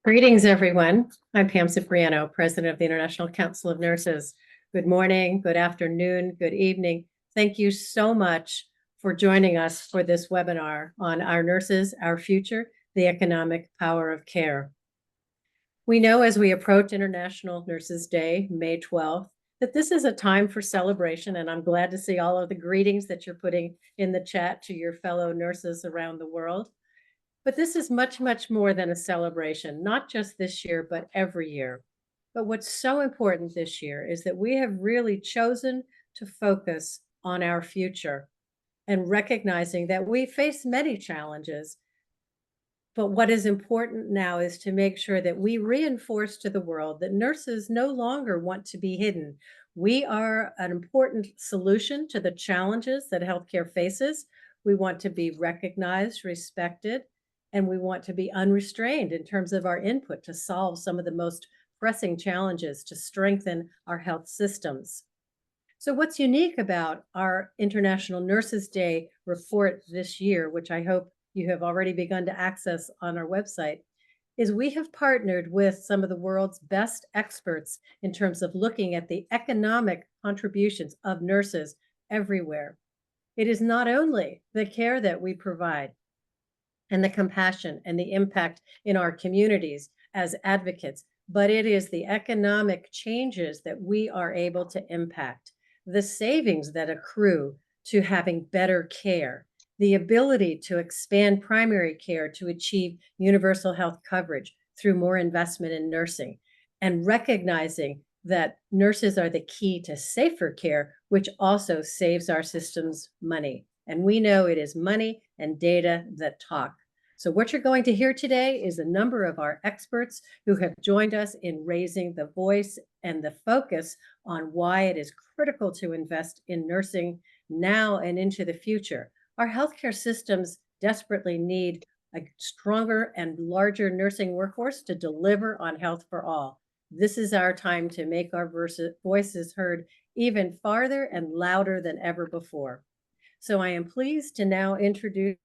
Greetings, everyone. I'm Pam Cipriano, President of the International Council of Nurses. Good morning, good afternoon, good evening. Thank you so much for joining us for this webinar on Our Nurses, Our Future, the Economic Power of Care. We know as we approach International Nurses Day, May 12th, that this is a time for celebration, and I'm glad to see all of the greetings that you're putting in the chat to your fellow nurses around the world. But this is much, much more than a celebration, not just this year, but every year. But what's so important this year is that we have really chosen to focus on our future and recognizing that we face many challenges. But what is important now is to make sure that we reinforce to the world that nurses no longer want to be hidden. We are an important solution to the challenges that healthcare faces. We want to be recognized, respected, and we want to be unrestrained in terms of our input to solve some of the most pressing challenges to strengthen our health systems. So what's unique about our International Nurses Day report this year, which I hope you have already begun to access on our website, is we have partnered with some of the world's best experts in terms of looking at the economic contributions of nurses everywhere. It is not only the care that we provide, and the compassion and the impact in our communities as advocates, but it is the economic changes that we are able to impact, the savings that accrue to having better care, the ability to expand primary care to achieve universal health coverage through more investment in nursing, and recognizing that nurses are the key to safer care, which also saves our systems money. And we know it is money and data that talk. So what you're going to hear today is a number of our experts who have joined us in raising the voice and the focus on why it is critical to invest in nursing now and into the future. Our healthcare systems desperately need a stronger and larger nursing workforce to deliver on health for all. This is our time to make our voices heard even farther and louder than ever before. So I am pleased to now introduce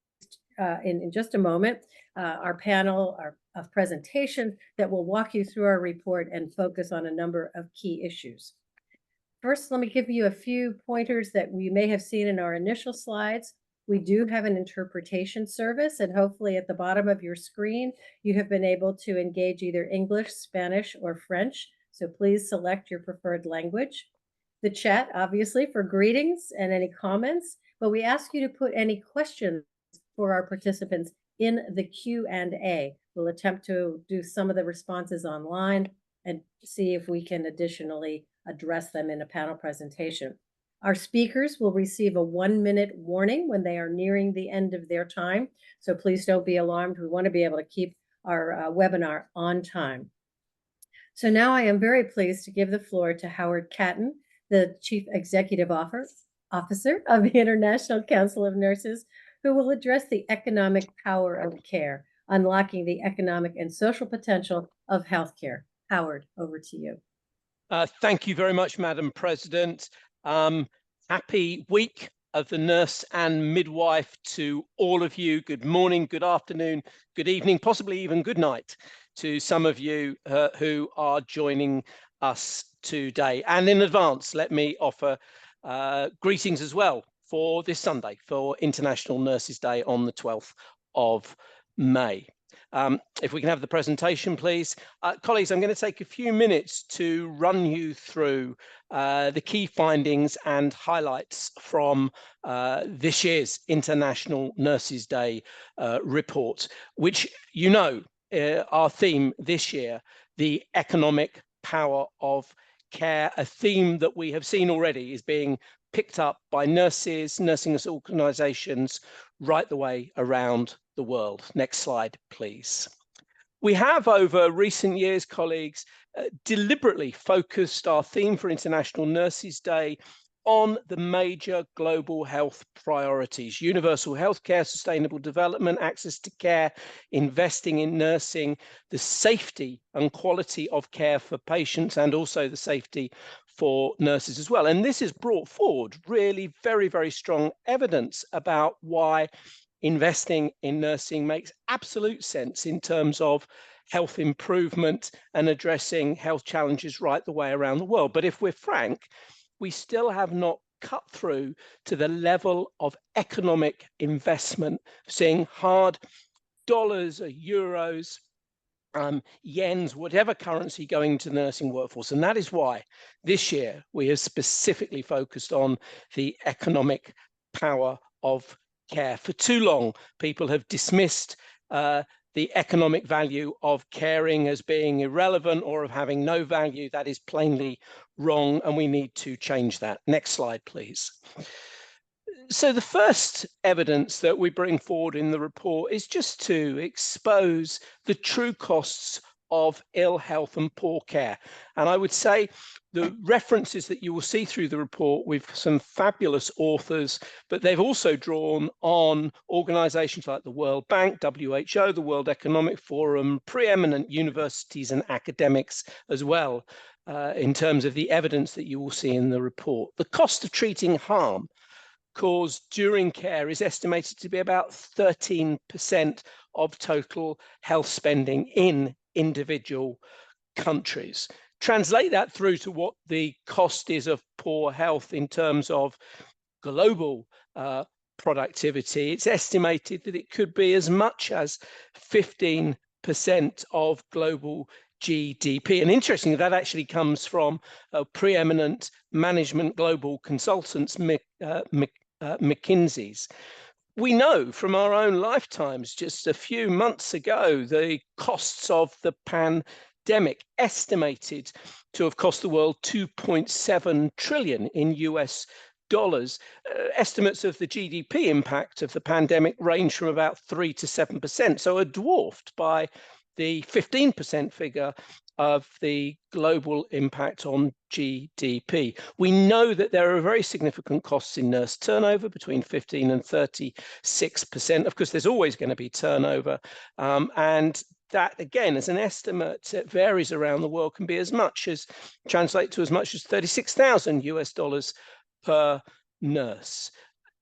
in just a moment our panel of presentations that will walk you through our report and focus on a number of key issues. First, let me give you a few pointers that we may have seen in our initial slides. We do have an interpretation service, and hopefully at the bottom of your screen, you have been able to engage either English, Spanish, or French. So please select your preferred language. The chat, obviously, for greetings and any comments, but we ask you to put any questions for our participants in the Q&A. We'll attempt to do some of the responses online and see if we can additionally address them in a panel presentation. Our speakers will receive a 1-minute warning when they are nearing the end of their time. So please don't be alarmed. We want to be able to keep our webinar on time. So now I am very pleased to give the floor to Howard Catton, the Chief Executive Officer of the International Council of Nurses, who will address the economic power of care, unlocking the economic and social potential of healthcare. Howard, over to you. Thank you very much, Madam President. Happy week of the nurse and midwife to all of you. Good morning, good afternoon, good evening, possibly even good night to some of you who are joining us today. And in advance, let me offer greetings as well for this Sunday, for International Nurses Day on the 12th of May. If we can have the presentation, please. Colleagues, I'm going to take a few minutes to run you through the key findings and highlights from this year's International Nurses Day report, which, you know, our theme this year, the economic power of care, a theme that we have seen already is being picked up by nurses, nursing organisations right the way around the world. Next slide, please. We have, over recent years, colleagues, deliberately focused our theme for International Nurses Day on the major global health priorities: universal healthcare, sustainable development, access to care, investing in nursing, the safety and quality of care for patients, and also the safety for nurses as well. And this has brought forward really very, very strong evidence about why investing in nursing makes absolute sense in terms of health improvement and addressing health challenges right the way around the world. But if we're frank, we still have not cut through to the level of economic investment, seeing hard dollars or euros, yens, whatever currency going to the nursing workforce. And that is why this year we have specifically focused on the economic power of care. For too long, people have dismissed the economic value of caring as being irrelevant or of having no value. That is plainly wrong, and we need to change that. Next slide, please. So the first evidence that we bring forward in the report is just to expose the true costs of ill health and poor care. And I would say the references that you will see through the report with some fabulous authors, but they've also drawn on organizations like the World Bank, WHO, the World Economic Forum, preeminent universities and academics as well, in terms of the evidence that you will see in the report. The cost of treating harm caused during care is estimated to be about 13% of total health spending in individual countries. Translate that through to what the cost is of poor health in terms of global productivity. It's estimated that it could be as much as 15% of global GDP. And interestingly, that actually comes from preeminent management global consultants, McKinsey's. We know from our own lifetimes, just a few months ago, the costs of the pandemic estimated to have cost the world 2.7 trillion in US dollars. Estimates of the GDP impact of the pandemic range from about 3 to 7%, so are dwarfed by the 15% figure of the global impact on GDP. We know that there are very significant costs in nurse turnover, between 15 and 36%. Of course, there's always going to be turnover. And that, again, as an estimate, it varies around the world, can be as much as, translate to as much as 36,000 US dollars per nurse.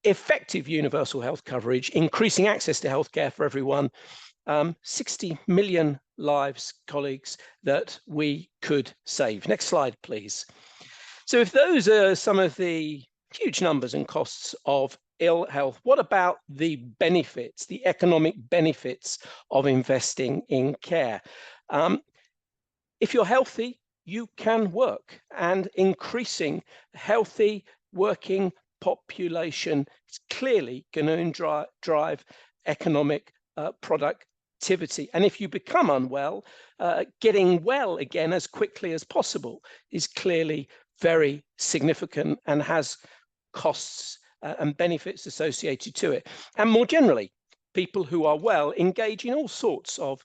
Effective universal health coverage, increasing access to healthcare for everyone, 60 million lives, colleagues, that we could save. Next slide, please. So if those are some of the huge numbers and costs of ill health, what about the benefits, the economic benefits of investing in care? If you're healthy, you can work, and increasing healthy working population is clearly going to drive economic productivity. And if you become unwell, getting well again as quickly as possible is clearly very significant and has costs and benefits associated to it. And more generally, people who are well engage in all sorts of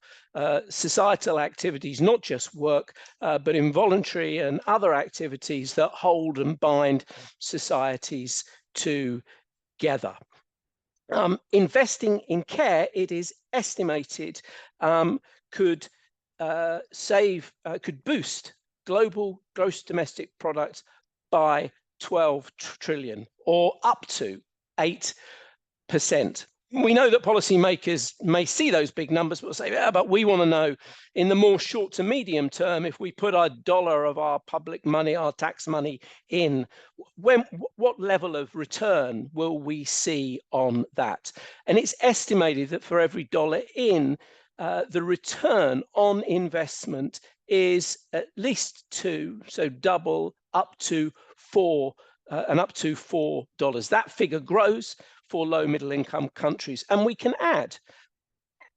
societal activities, not just work, but involuntary and other activities that hold and bind societies together. Investing in care, it is estimated, could boost global gross domestic product by 12 trillion, or up to 8%. We know that policymakers may see those big numbers, but say, yeah, but we want to know in the more short to medium term, if we put a dollar of our public money, our tax money in, what level of return will we see on that? And it's estimated that for every dollar in, the return on investment is at least 2, so double, up to 4, and up to $4. That figure grows for low middle income countries, and we can add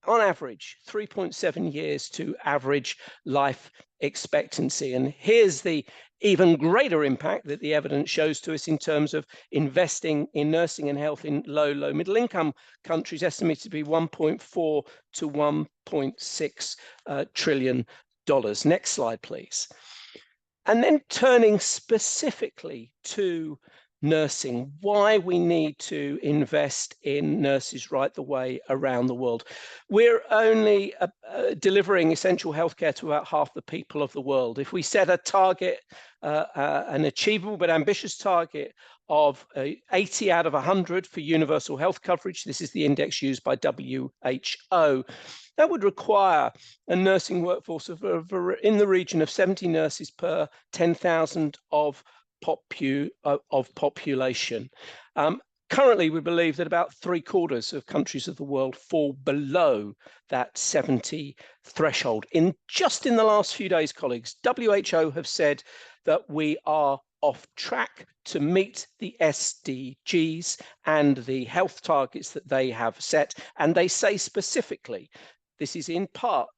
on average 3.7 years to average life expectancy. And here's the even greater impact that the evidence shows to us in terms of investing in nursing and health in low middle income countries, estimated to be 1.4 to 1.6 trillion dollars. Next slide, please. And then turning specifically to nursing, why we need to invest in nurses right the way around the world. We're only delivering essential healthcare to about half the people of the world. If we set a target, an achievable but ambitious target of 80 out of 100 for universal health coverage. This is the index used by WHO. That would require a nursing workforce of in the region of 70 nurses per 10,000 of population. Currently, we believe that about 3/4 of countries of the world fall below that 70 threshold. Just in the last few days, colleagues, WHO have said that we are off track to meet the SDGs and the health targets that they have set. And they say specifically, this is in part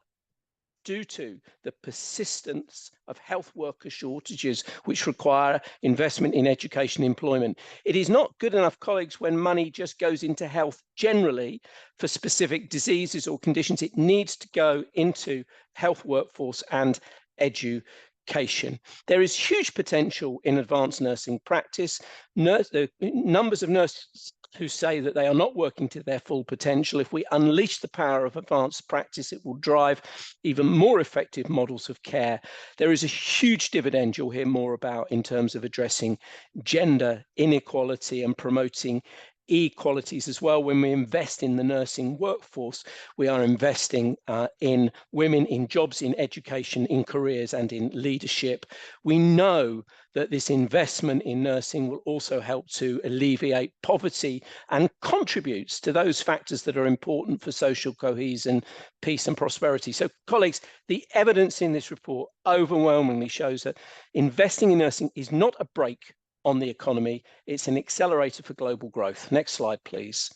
due to the persistence of health worker shortages, which require investment in education and employment. It is not good enough, colleagues, when money just goes into health generally for specific diseases or conditions. It needs to go into health workforce and education. There is huge potential in advanced nursing practice. The numbers of nurses who say that they are not working to their full potential. If we unleash the power of advanced practice, it will drive even more effective models of care. There is a huge dividend you'll hear more about in terms of addressing gender inequality and promoting equalities as well. When we invest in the nursing workforce, we are investing in women, in jobs, in education, in careers, and in leadership. We know that this investment in nursing will also help to alleviate poverty and contributes to those factors that are important for social cohesion, peace, and prosperity. So, colleagues, the evidence in this report overwhelmingly shows that investing in nursing is not a brake on the economy, it's an accelerator for global growth. Next slide, please.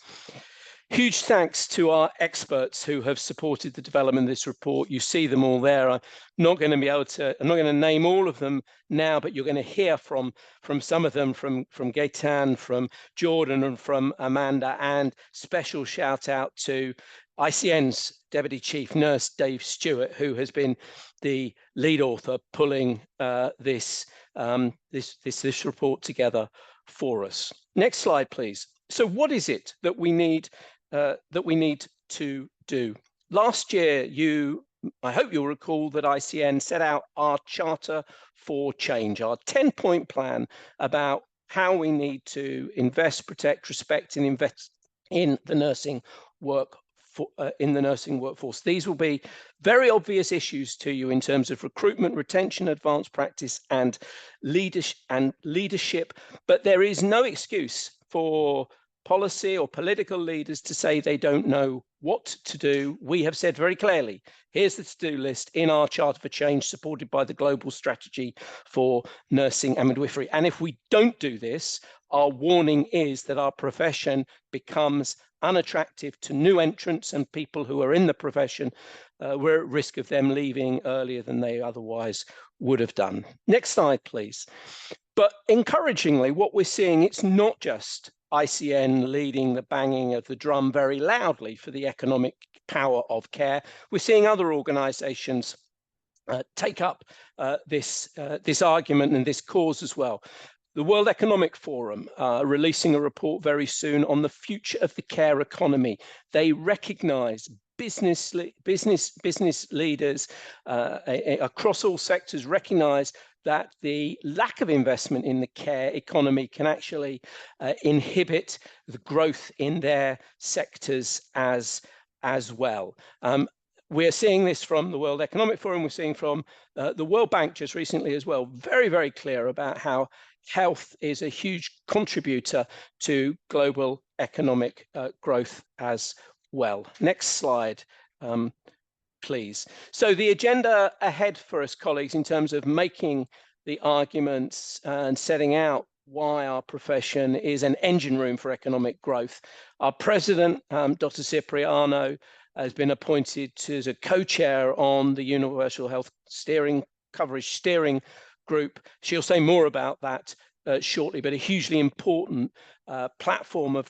Huge thanks to our experts who have supported the development of this report. You see them all there. I'm not going to name all of them now, but you're going to hear from some of them, from Gaetan, from Jordan, and from Amanda. And special shout out to ICN's Deputy Chief Nurse, Dave Stewart, who has been the lead author pulling this report together for us. Next slide, please. So what is it that we need to do? Last year, I hope you'll recall that ICN set out our Charter for Change, our 10-point plan about how we need to invest, protect, respect, and invest in the nursing workforce. These will be very obvious issues to you in terms of recruitment, retention, advanced practice, and leadership. But there is no excuse for policy or political leaders to say they don't know what to do. We have said very clearly, here's the to-do list in our Charter for Change, supported by the Global Strategy for Nursing and Midwifery. And if we don't do this, our warning is that our profession becomes unattractive to new entrants, and people who are in the profession, we're at risk of them leaving earlier than they otherwise would have done. Next slide, please. But encouragingly, what we're seeing, it's not just ICN leading the banging of the drum very loudly for the economic power of care. We're seeing other organizations take up this argument and this cause as well. The World Economic Forum releasing a report very soon on the future of the care economy. They recognize business leaders across all sectors recognize that the lack of investment in the care economy can actually inhibit the growth in their sectors as well. We're seeing this from the World Economic Forum. We're seeing from the World Bank just recently as well, very, very clear about how health is a huge contributor to global economic growth as well. Next slide, please. So the agenda ahead for us, colleagues, in terms of making the arguments and setting out why our profession is an engine room for economic growth. Our president, Dr. Cipriano, has been appointed as a co-chair on the Universal Health Coverage Steering Group. She'll say more about that shortly, but a hugely important platform of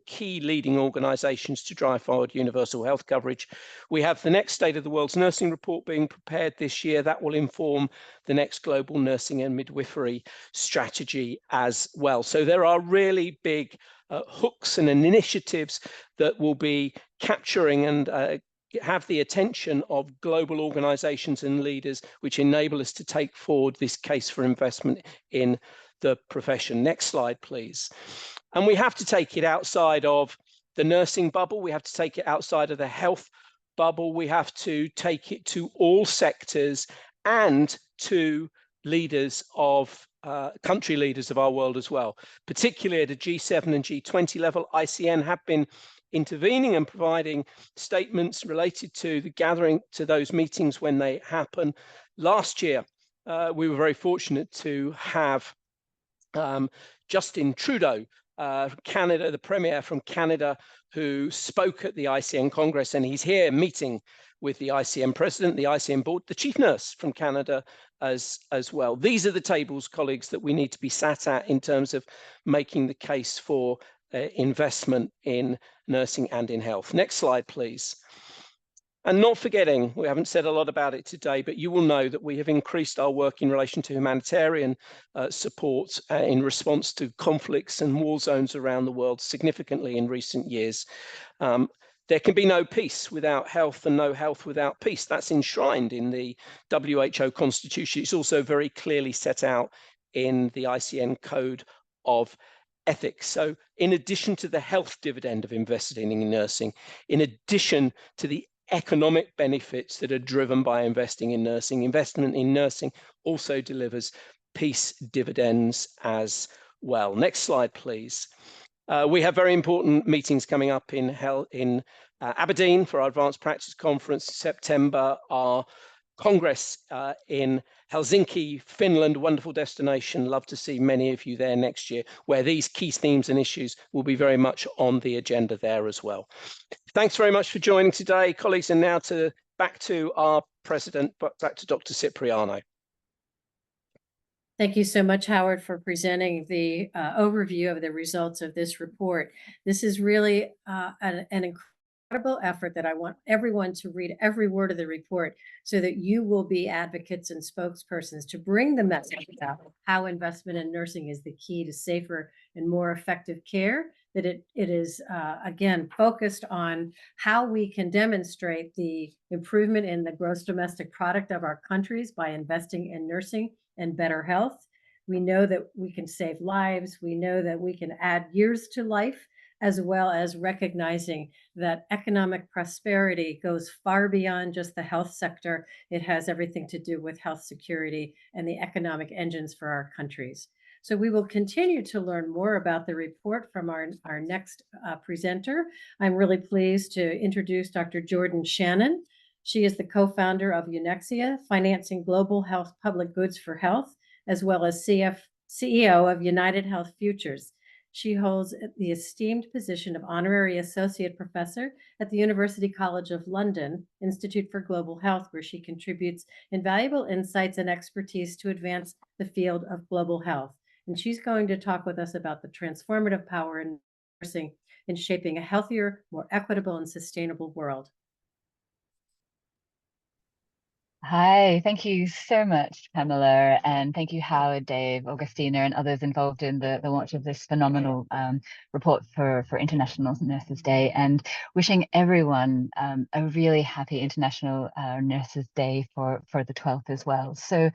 key leading organizations to drive forward universal health coverage. We have the next State of the World's Nursing Report being prepared this year. That will inform the next global nursing and midwifery strategy as well. So there are really big hooks and initiatives that will be capturing and have the attention of global organizations and leaders, which enable us to take forward this case for investment in the profession. Next slide, please. And we have to take it outside of the nursing bubble. We have to take it outside of the health bubble. We have to take it to all sectors and to leaders of country leaders of our world as well, particularly at a G7 and G20 level. ICN have been intervening and providing statements related to the gathering, to those meetings when they happen. Last year, we were very fortunate to have Justin Trudeau, Canada, the Premier from Canada, who spoke at the ICN Congress, and he's here meeting with the ICN President, the ICN Board, the Chief Nurse from Canada as well. These are the tables, colleagues, that we need to be sat at in terms of making the case for investment in nursing and in health. Next slide, please. And not forgetting, we haven't said a lot about it today, but you will know that we have increased our work in relation to humanitarian support in response to conflicts and war zones around the world significantly in recent years. There can be no peace without health and no health without peace. That's enshrined in the WHO Constitution. It's also very clearly set out in the ICN Code of Ethics. So in addition to the health dividend of investing in nursing, in addition to the economic benefits that are driven by investing in nursing, investment in nursing also delivers peace dividends as well. Next slide, please. We have very important meetings coming up in Aberdeen for our Advanced Practice Conference in September, our Congress in Helsinki, Finland, wonderful destination. Love to see many of you there next year, where these key themes and issues will be very much on the agenda there as well. Thanks very much for joining today, colleagues. And now back to our president, back to Dr. Cipriano. Thank you so much, Howard, for presenting the overview of the results of this report. This is really an incredible effort that I want everyone to read every word of the report so that you will be advocates and spokespersons to bring the message about how investment in nursing is the key to safer and more effective care, that it is, again, focused on how we can demonstrate the improvement in the gross domestic product of our countries by investing in nursing and better health. We know that we can save lives. We know that we can add years to life, as well as recognizing that economic prosperity goes far beyond just the health sector. It has everything to do with health security and the economic engines for our countries. So we will continue to learn more about the report from our next presenter. I'm really pleased to introduce Dr. Jordan Shannon. She is the co-founder of Unexia, Financing Global Health Public Goods for Health, as well as CEO of United Health Futures. She holds the esteemed position of Honorary Associate Professor at the University College of London Institute for Global Health, where she contributes invaluable insights and expertise to advance the field of global health. And she's going to talk with us about the transformative power in nursing in shaping a healthier, more equitable, and sustainable world. Hi, thank you so much, Pamela, and thank you, Howard, Dave, Augustina, and others involved in the launch of this phenomenal report for International Nurses Day, and wishing everyone a really happy International Nurses Day for the 12th as well. So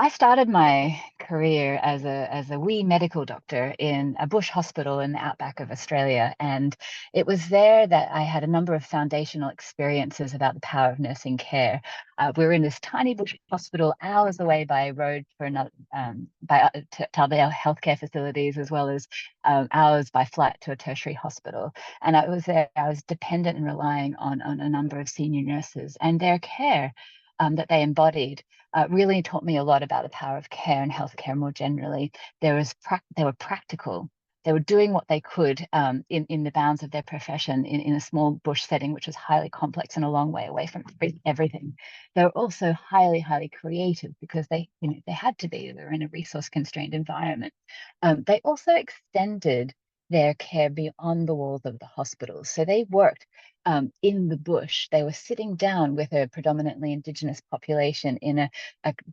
I started my career as a wee medical doctor in a bush hospital in the outback of Australia, and it was there that I had a number of foundational experiences about the power of nursing care. We were in this tiny bush hospital, hours away by road for another to other healthcare facilities, as well as hours by flight to a tertiary hospital. And I was there. I was dependent and relying on a number of senior nurses, and their care that they embodied really taught me a lot about the power of care and healthcare more generally. They were practical. They were doing what they could in the bounds of their profession in a small bush setting, which was highly complex and a long way away from everything. They were also highly, highly creative because they had to be. They were in a resource-constrained environment. They also extended their care beyond the walls of the hospital. So they worked in the bush. They were sitting down with a predominantly Indigenous population in a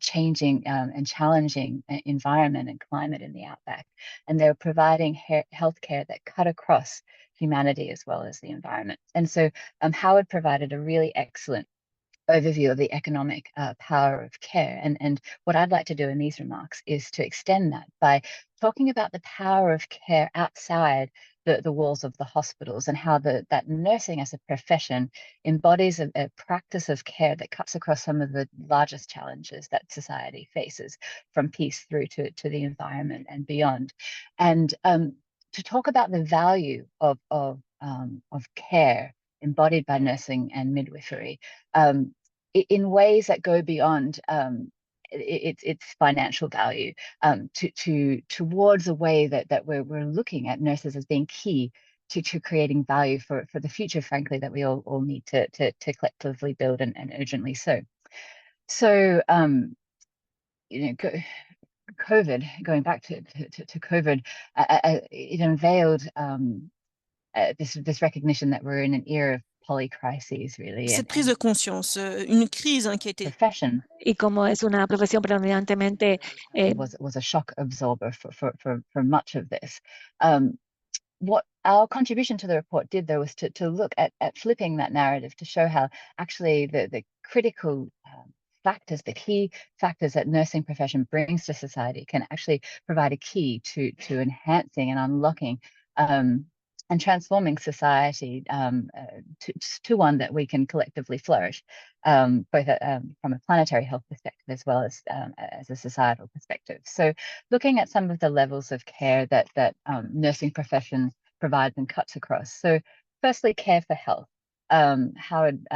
changing and challenging environment and climate in the outback. And they were providing healthcare that cut across humanity as well as the environment. And so Howard provided a really excellent overview of the economic power of care. And what I'd like to do in these remarks is to extend that by talking about the power of care outside the walls of the hospitals, and how that nursing as a profession embodies a practice of care that cuts across some of the largest challenges that society faces, from peace through to the environment and beyond. And to talk about the value of care embodied by nursing and midwifery in ways that go beyond its financial value, towards a way that we're looking at nurses as being key to creating value for the future, frankly, that we all need to collectively build, and urgently so. So COVID, going back to COVID, it unveiled this recognition that we're in an era of polycrises, really. Cette prise de conscience, une crise qui a été... Profession. Y como es una profesión predominantemente was a shock absorber for much of this. What our contribution to the report did, though, was to look at flipping that narrative, to show how actually the critical factors, the key factors that nursing profession brings to society, can actually provide a key to enhancing and unlocking and transforming society to one that we can collectively flourish, both from a planetary health perspective as well as a societal perspective. So looking at some of the levels of care that nursing profession provides and cuts across. So firstly, care for health. Howard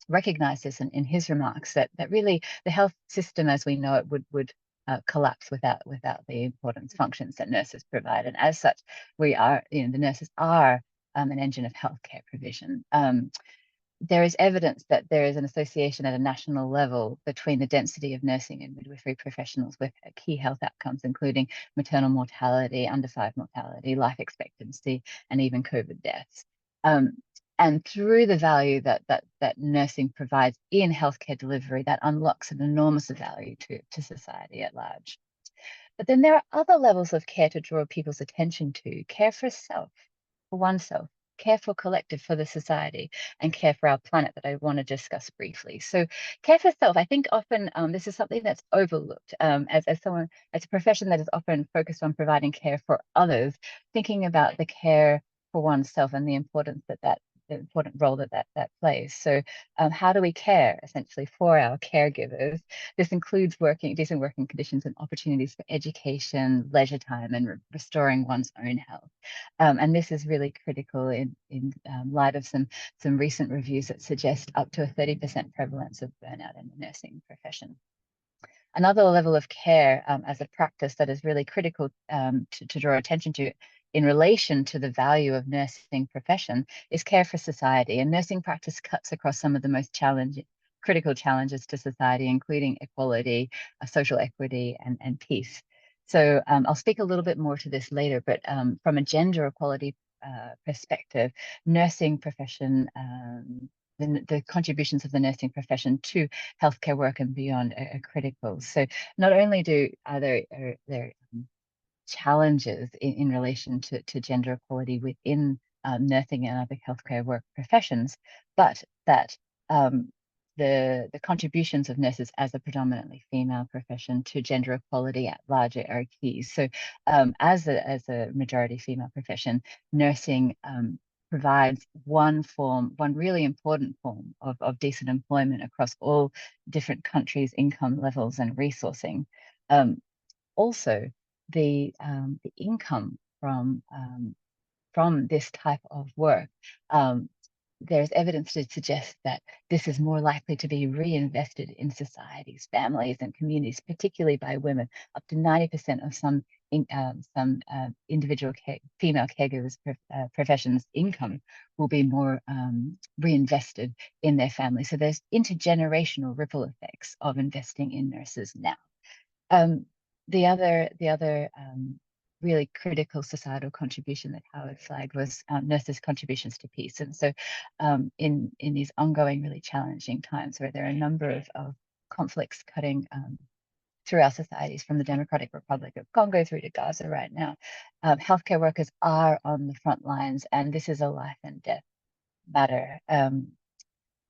recognized this in his remarks, that really the health system as we know it would collapse without the important functions that nurses provide. And as such, we are, the nurses are an engine of healthcare provision. There is evidence that there is an association at a national level between the density of nursing and midwifery professionals with key health outcomes, including maternal mortality, under 5 mortality, life expectancy, and even COVID deaths. And through the value that nursing provides in healthcare delivery, that unlocks an enormous value to society at large. But then there are other levels of care to draw people's attention to: care for self, for oneself, care for collective, for the society, and care for our planet, that I want to discuss briefly. So care for self, I think often this is something that's overlooked as a profession that is often focused on providing care for others, thinking about the care for oneself and the importance the important role that plays. So how do we care essentially for our caregivers? This includes decent working conditions and opportunities for education, leisure time, and restoring one's own health. And this is really critical in light of some recent reviews that suggest up to a 30% prevalence of burnout in the nursing profession. Another level of care as a practice that is really critical to draw attention to in relation to the value of nursing profession is care for society. And nursing practice cuts across some of the most critical challenges to society, including equality, social equity, and peace. So I'll speak a little bit more to this later, but from a gender equality perspective, nursing profession, the contributions of the nursing profession to healthcare work and beyond are critical. So not only are there challenges in relation to gender equality within nursing and other healthcare work professions, but that the contributions of nurses as a predominantly female profession to gender equality at large are key. So as a majority female profession, nursing provides one really important form of decent employment across all different countries' income levels and resourcing. Also, the income from this type of work, there's evidence to suggest that this is more likely to be reinvested in societies, families, and communities, particularly by women. Up to 90% of some individual female caregivers professions' income will be more reinvested in their family. So there's intergenerational ripple effects of investing in nurses now. The other really critical societal contribution that Howard flagged was nurses' contributions to peace. And so in these ongoing, really challenging times where there are a number of conflicts cutting through our societies, from the Democratic Republic of Congo through to Gaza right now, healthcare workers are on the front lines, and this is a life and death matter.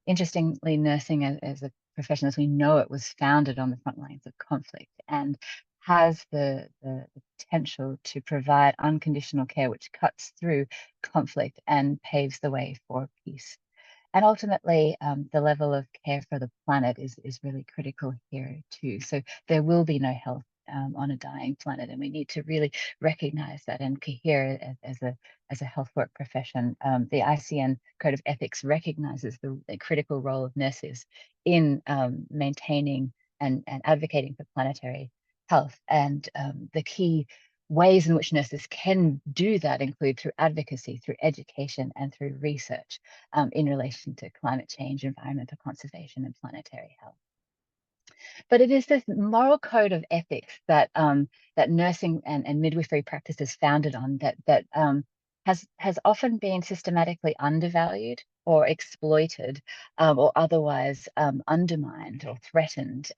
interestingly, nursing as a profession, as we know it, was founded on the front lines of conflict and has the potential to provide unconditional care, which cuts through conflict and paves the way for peace. And ultimately, the level of care for the planet is really critical here too. So there will be no health on a dying planet, and we need to really recognize that and cohere as a health work profession. The ICN Code of Ethics recognizes the critical role of nurses in maintaining and advocating for planetary health. And the key ways in which nurses can do that include through advocacy, through education, and through research in relation to climate change, environmental conservation, and planetary health. But it is this moral code of ethics that that nursing and midwifery practice is founded on that has often been systematically undervalued or exploited or otherwise undermined or threatened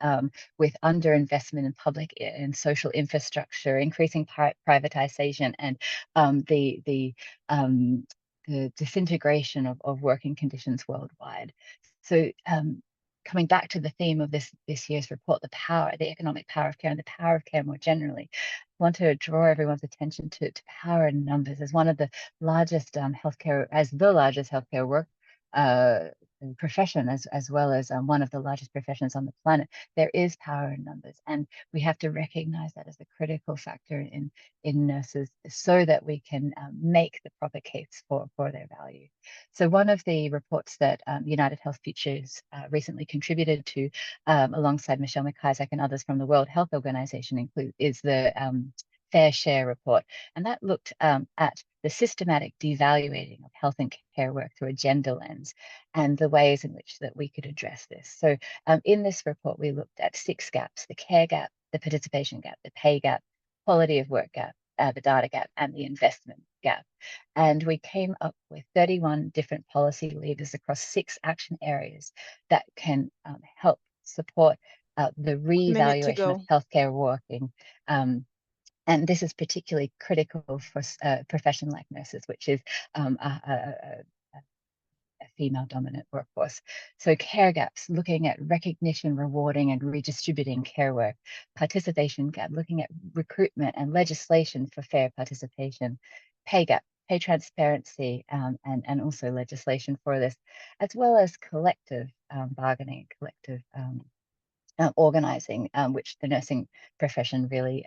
with underinvestment in public and social infrastructure, increasing privatization, and the disintegration of working conditions worldwide. So coming back to the theme of this year's report, the economic power of care and the power of care more generally, I want to draw everyone's attention to power in numbers as one of the largest healthcare work profession, as well as one of the largest professions on the planet. There is power in numbers, and we have to recognize that as a critical factor in nurses so that we can make the proper case for their value. So one of the reports that United Health Futures recently contributed to alongside Michelle McIsaac and others from the World Health Organization is the Fair Share report, and that looked at the systematic devaluing of health and care work through a gender lens and the ways in which that we could address this. So in this report, we looked at 6 gaps: the care gap, the participation gap, the pay gap, quality of work gap, the data gap, and the investment gap. And we came up with 31 different policy levers across 6 action areas that can help support the re-evaluation of healthcare working. And this is particularly critical for a profession like nurses, which is a female-dominant workforce. So care gaps, looking at recognition, rewarding, and redistributing care work. Participation gap, looking at recruitment and legislation for fair participation. Pay gap, pay transparency, and also legislation for this, as well as collective bargaining, collective organizing, which the nursing profession really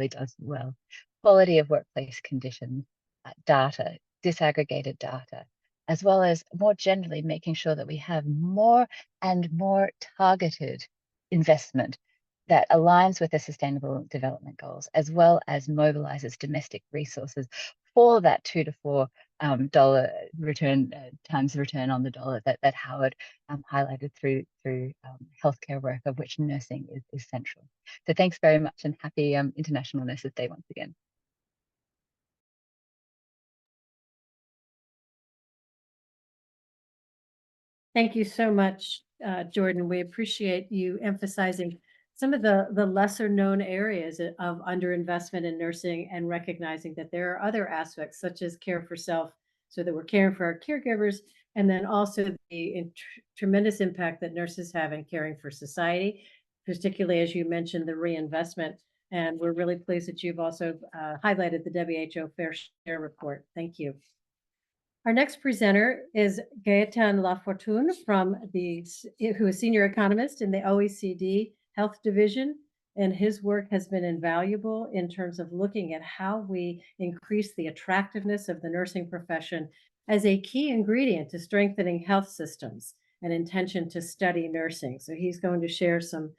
does well. Quality of workplace conditions, data, disaggregated data, as well as more generally making sure that we have more and more targeted investment that aligns with the Sustainable Development Goals, as well as mobilizes domestic resources for that $2 to $4 return times return on the dollar that Howard highlighted through healthcare work, of which nursing is central. So thanks very much, and happy International Nurses Day once again. Thank you so much, Jordan. We appreciate you emphasizing some of the lesser known areas of underinvestment in nursing and recognizing that there are other aspects such as care for self, so that we're caring for our caregivers, and then also the tremendous impact that nurses have in caring for society, particularly as you mentioned, the reinvestment. And we're really pleased that you've also highlighted the WHO Fair Share report. Thank you. Our next presenter is Gaetan Lafortune who is senior economist in the OECD Health Division, and his work has been invaluable in terms of looking at how we increase the attractiveness of the nursing profession as a key ingredient to strengthening health systems, an intention to study nursing. So he's going to share some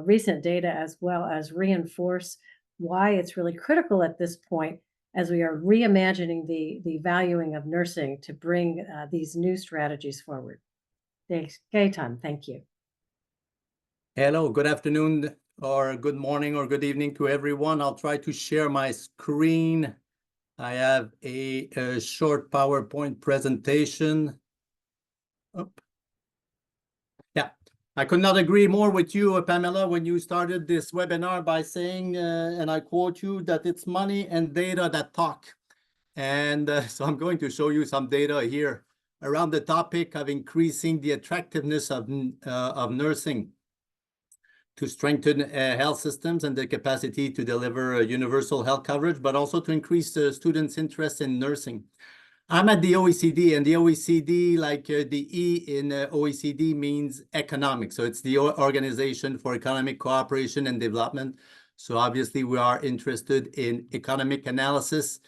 recent data as well as reinforce why it's really critical at this point as we are reimagining the valuing of nursing to bring these new strategies forward. Thanks, Gaetan, thank you. Hello, good afternoon, or good morning, or good evening to everyone. I'll try to share my screen. I have a short PowerPoint presentation. Yeah, I could not agree more with you, Pamela, when you started this webinar by saying, and I quote you, that it's money and data that talk. And so I'm going to show you some data here around the topic of increasing the attractiveness of nursing to strengthen health systems and the capacity to deliver universal health coverage, but also to increase students' interest in nursing. I'm at the OECD, and the OECD, like the E in OECD, means economic. So it's the Organization for Economic Cooperation and Development. So obviously we are interested in economic analysis,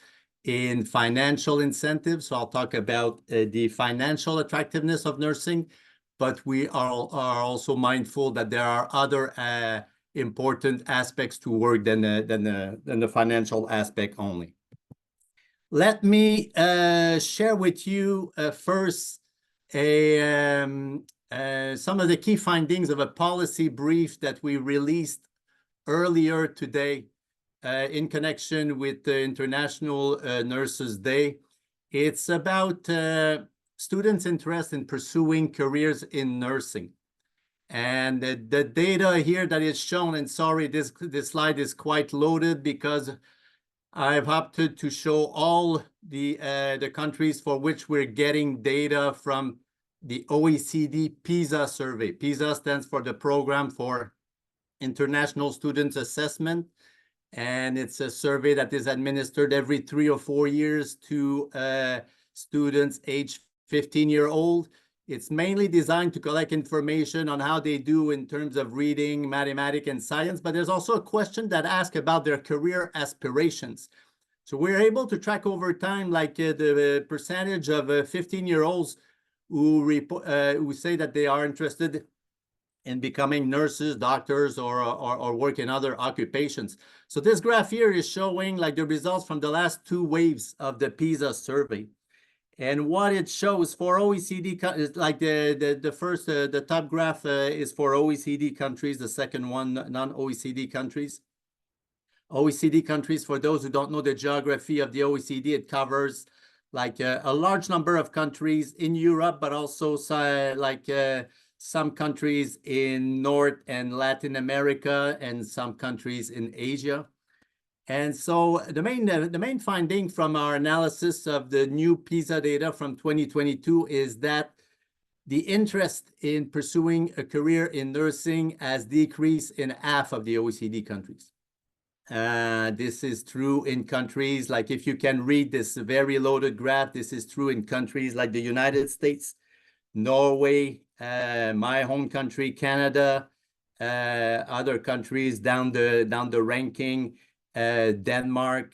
in financial incentives. So I'll talk about the financial attractiveness of nursing, but we are also mindful that there are other important aspects to work than the financial aspect only. Let me share with you first some of the key findings of a policy brief that we released earlier today in connection with the International Nurses Day. It's about students' interest in pursuing careers in nursing. And the data here that is shown, and sorry, this slide is quite loaded because I've opted to show all the countries for which we're getting data from the OECD PISA survey. PISA stands for the Program for International Students Assessment, and it's a survey that is administered every 3 or 4 years to students aged 15-year-old. It's mainly designed to collect information on how they do in terms of reading, mathematics, and science, but there's also a question that asks about their career aspirations. So we're able to track over time, like the percentage of 15-year-olds who say that they are interested in becoming nurses, doctors, or work in other occupations. So this graph here is showing like the results from the last 2 waves of the PISA survey. And what it shows for OECD, like the top graph is for OECD countries, the second one, non-OECD countries. OECD countries, for those who don't know the geography of the OECD, it covers like a large number of countries in Europe, but also some countries in North and Latin America and some countries in Asia. And so the main finding from our analysis of the new PISA data from 2022 is that the interest in pursuing a career in nursing has decreased in half of the OECD countries. This is true in countries like, if you can read this very loaded graph, this is true in countries like the United States, Norway, my home country, Canada, other countries down the ranking, Denmark,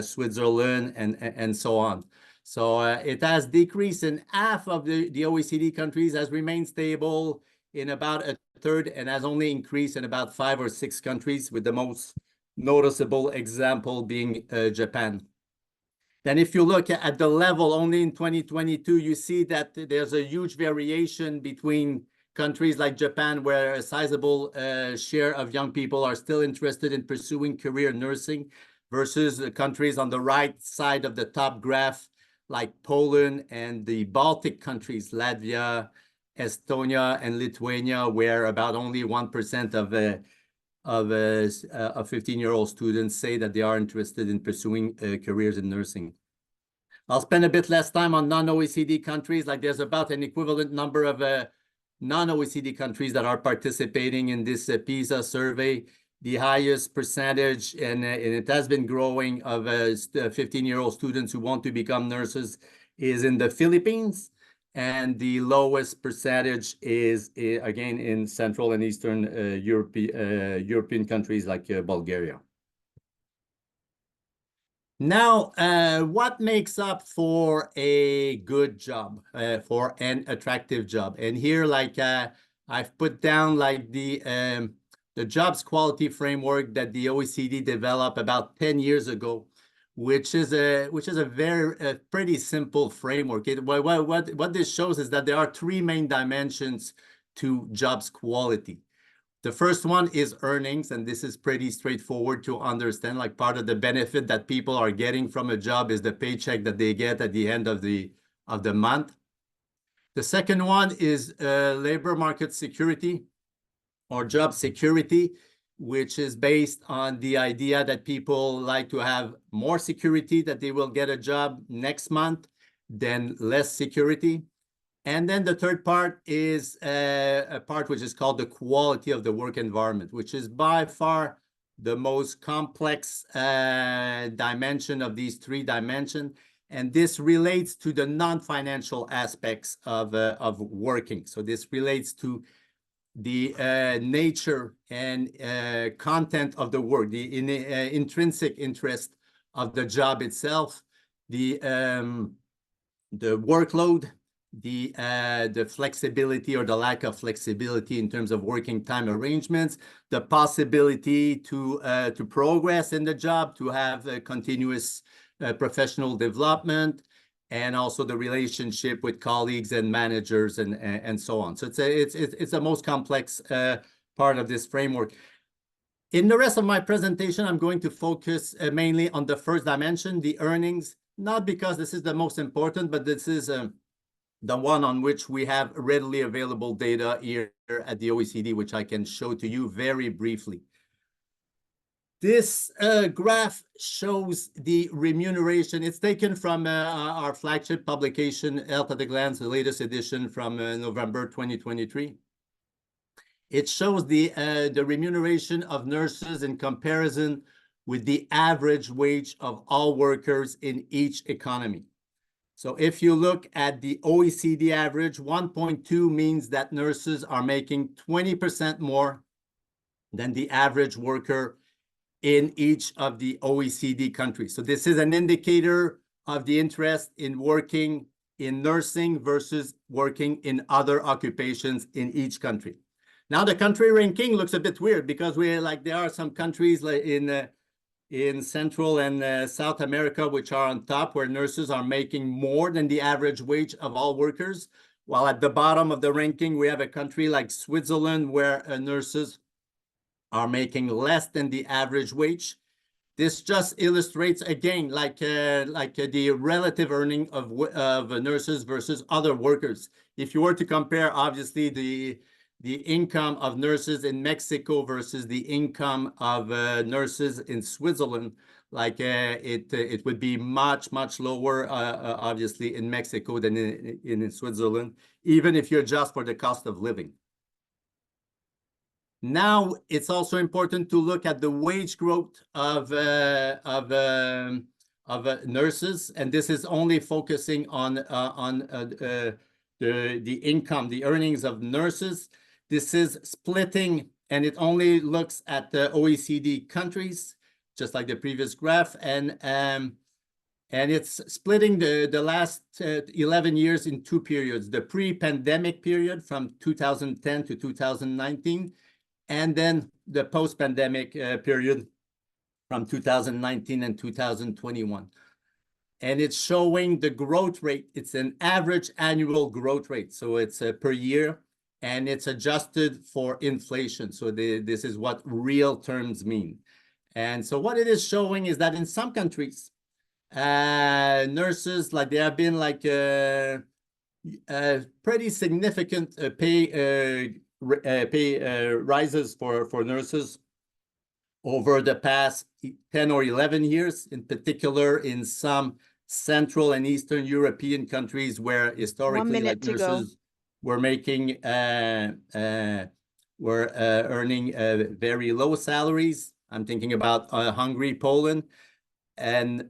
Switzerland, and so on. So it has decreased in half of the OECD countries, has remained stable in about a third, and has only increased in about 5 or 6 countries, with the most noticeable example being Japan. Then if you look at the level only in 2022, you see that there's a huge variation between countries like Japan, where a sizable share of young people are still interested in pursuing career nursing, versus the countries on the right side of the top graph, like Poland and the Baltic countries, Latvia, Estonia, and Lithuania, where about only 1% of 15-year-old students say that they are interested in pursuing careers in nursing. I'll spend a bit less time on non-OECD countries. Like, there's about an equivalent number of non-OECD countries that are participating in this PISA survey. The highest percentage, and it has been growing, of 15-year-old students who want to become nurses is in the Philippines. And the lowest percentage is, again, in Central and Eastern European countries like Bulgaria. Now, what makes up for a good job, for an attractive job? And here, like, I've put down like the jobs quality framework that the OECD developed about 10 years ago, which is a pretty simple framework. What this shows is that there are 3 main dimensions to jobs quality. The first one is earnings, and this is pretty straightforward to understand. Like, part of the benefit that people are getting from a job is the paycheck that they get at the end of the month. The second one is labor market security, or job security, which is based on the idea that people like to have more security, that they will get a job next month, than less security. And then the third part is a part which is called the quality of the work environment, which is by far the most complex dimension of these three dimensions. And this relates to the non-financial aspects of working. So this relates to the nature and content of the work, the intrinsic interest of the job itself, the workload, the flexibility or the lack of flexibility in terms of working time arrangements, the possibility to progress in the job, to have a continuous professional development, and also the relationship with colleagues and managers and so on. So it's the most complex part of this framework. In the rest of my presentation, I'm going to focus mainly on the first dimension, the earnings, not because this is the most important, but this is the one on which we have readily available data here at the OECD, which I can show to you very briefly. This graph shows the remuneration. It's taken from our flagship publication, Health at a Glance, the latest edition from November 2023. It shows the remuneration of nurses in comparison with the average wage of all workers in each economy. So if you look at the OECD average, 1.2 means that nurses are making 20% more than the average worker in each of the OECD countries. So this is an indicator of the interest in working in nursing versus working in other occupations in each country. Now the country ranking looks a bit weird because there are some countries like in Central and South America which are on top, where nurses are making more than the average wage of all workers, while at the bottom of the ranking we have a country like Switzerland where nurses are making less than the average wage. This just illustrates again the relative earning of nurses versus other workers. If you were to compare, obviously, the income of nurses in Mexico versus the income of nurses in Switzerland, it would be much lower, obviously, in Mexico than in Switzerland, even if you adjust for the cost of living. Now, it's also important to look at the wage growth of nurses, and this is only focusing on the income, the earnings of nurses. This is splitting, and it only looks at the OECD countries, just like the previous graph, and it's splitting the last 11 years in two periods: the pre-pandemic period from 2010 to 2019. And then the post-pandemic period from 2019 and 2021. And it's showing the growth rate. It's an average annual growth rate. So it's per year, and it's adjusted for inflation. So this is what real terms mean. And so what it is showing is that in some countries, nurses, there have been pretty significant pay rises for nurses over the past 10 or 11 years, in particular in some Central and Eastern European countries where historically nurses were making earning very low salaries. I'm thinking about Hungary, Poland, and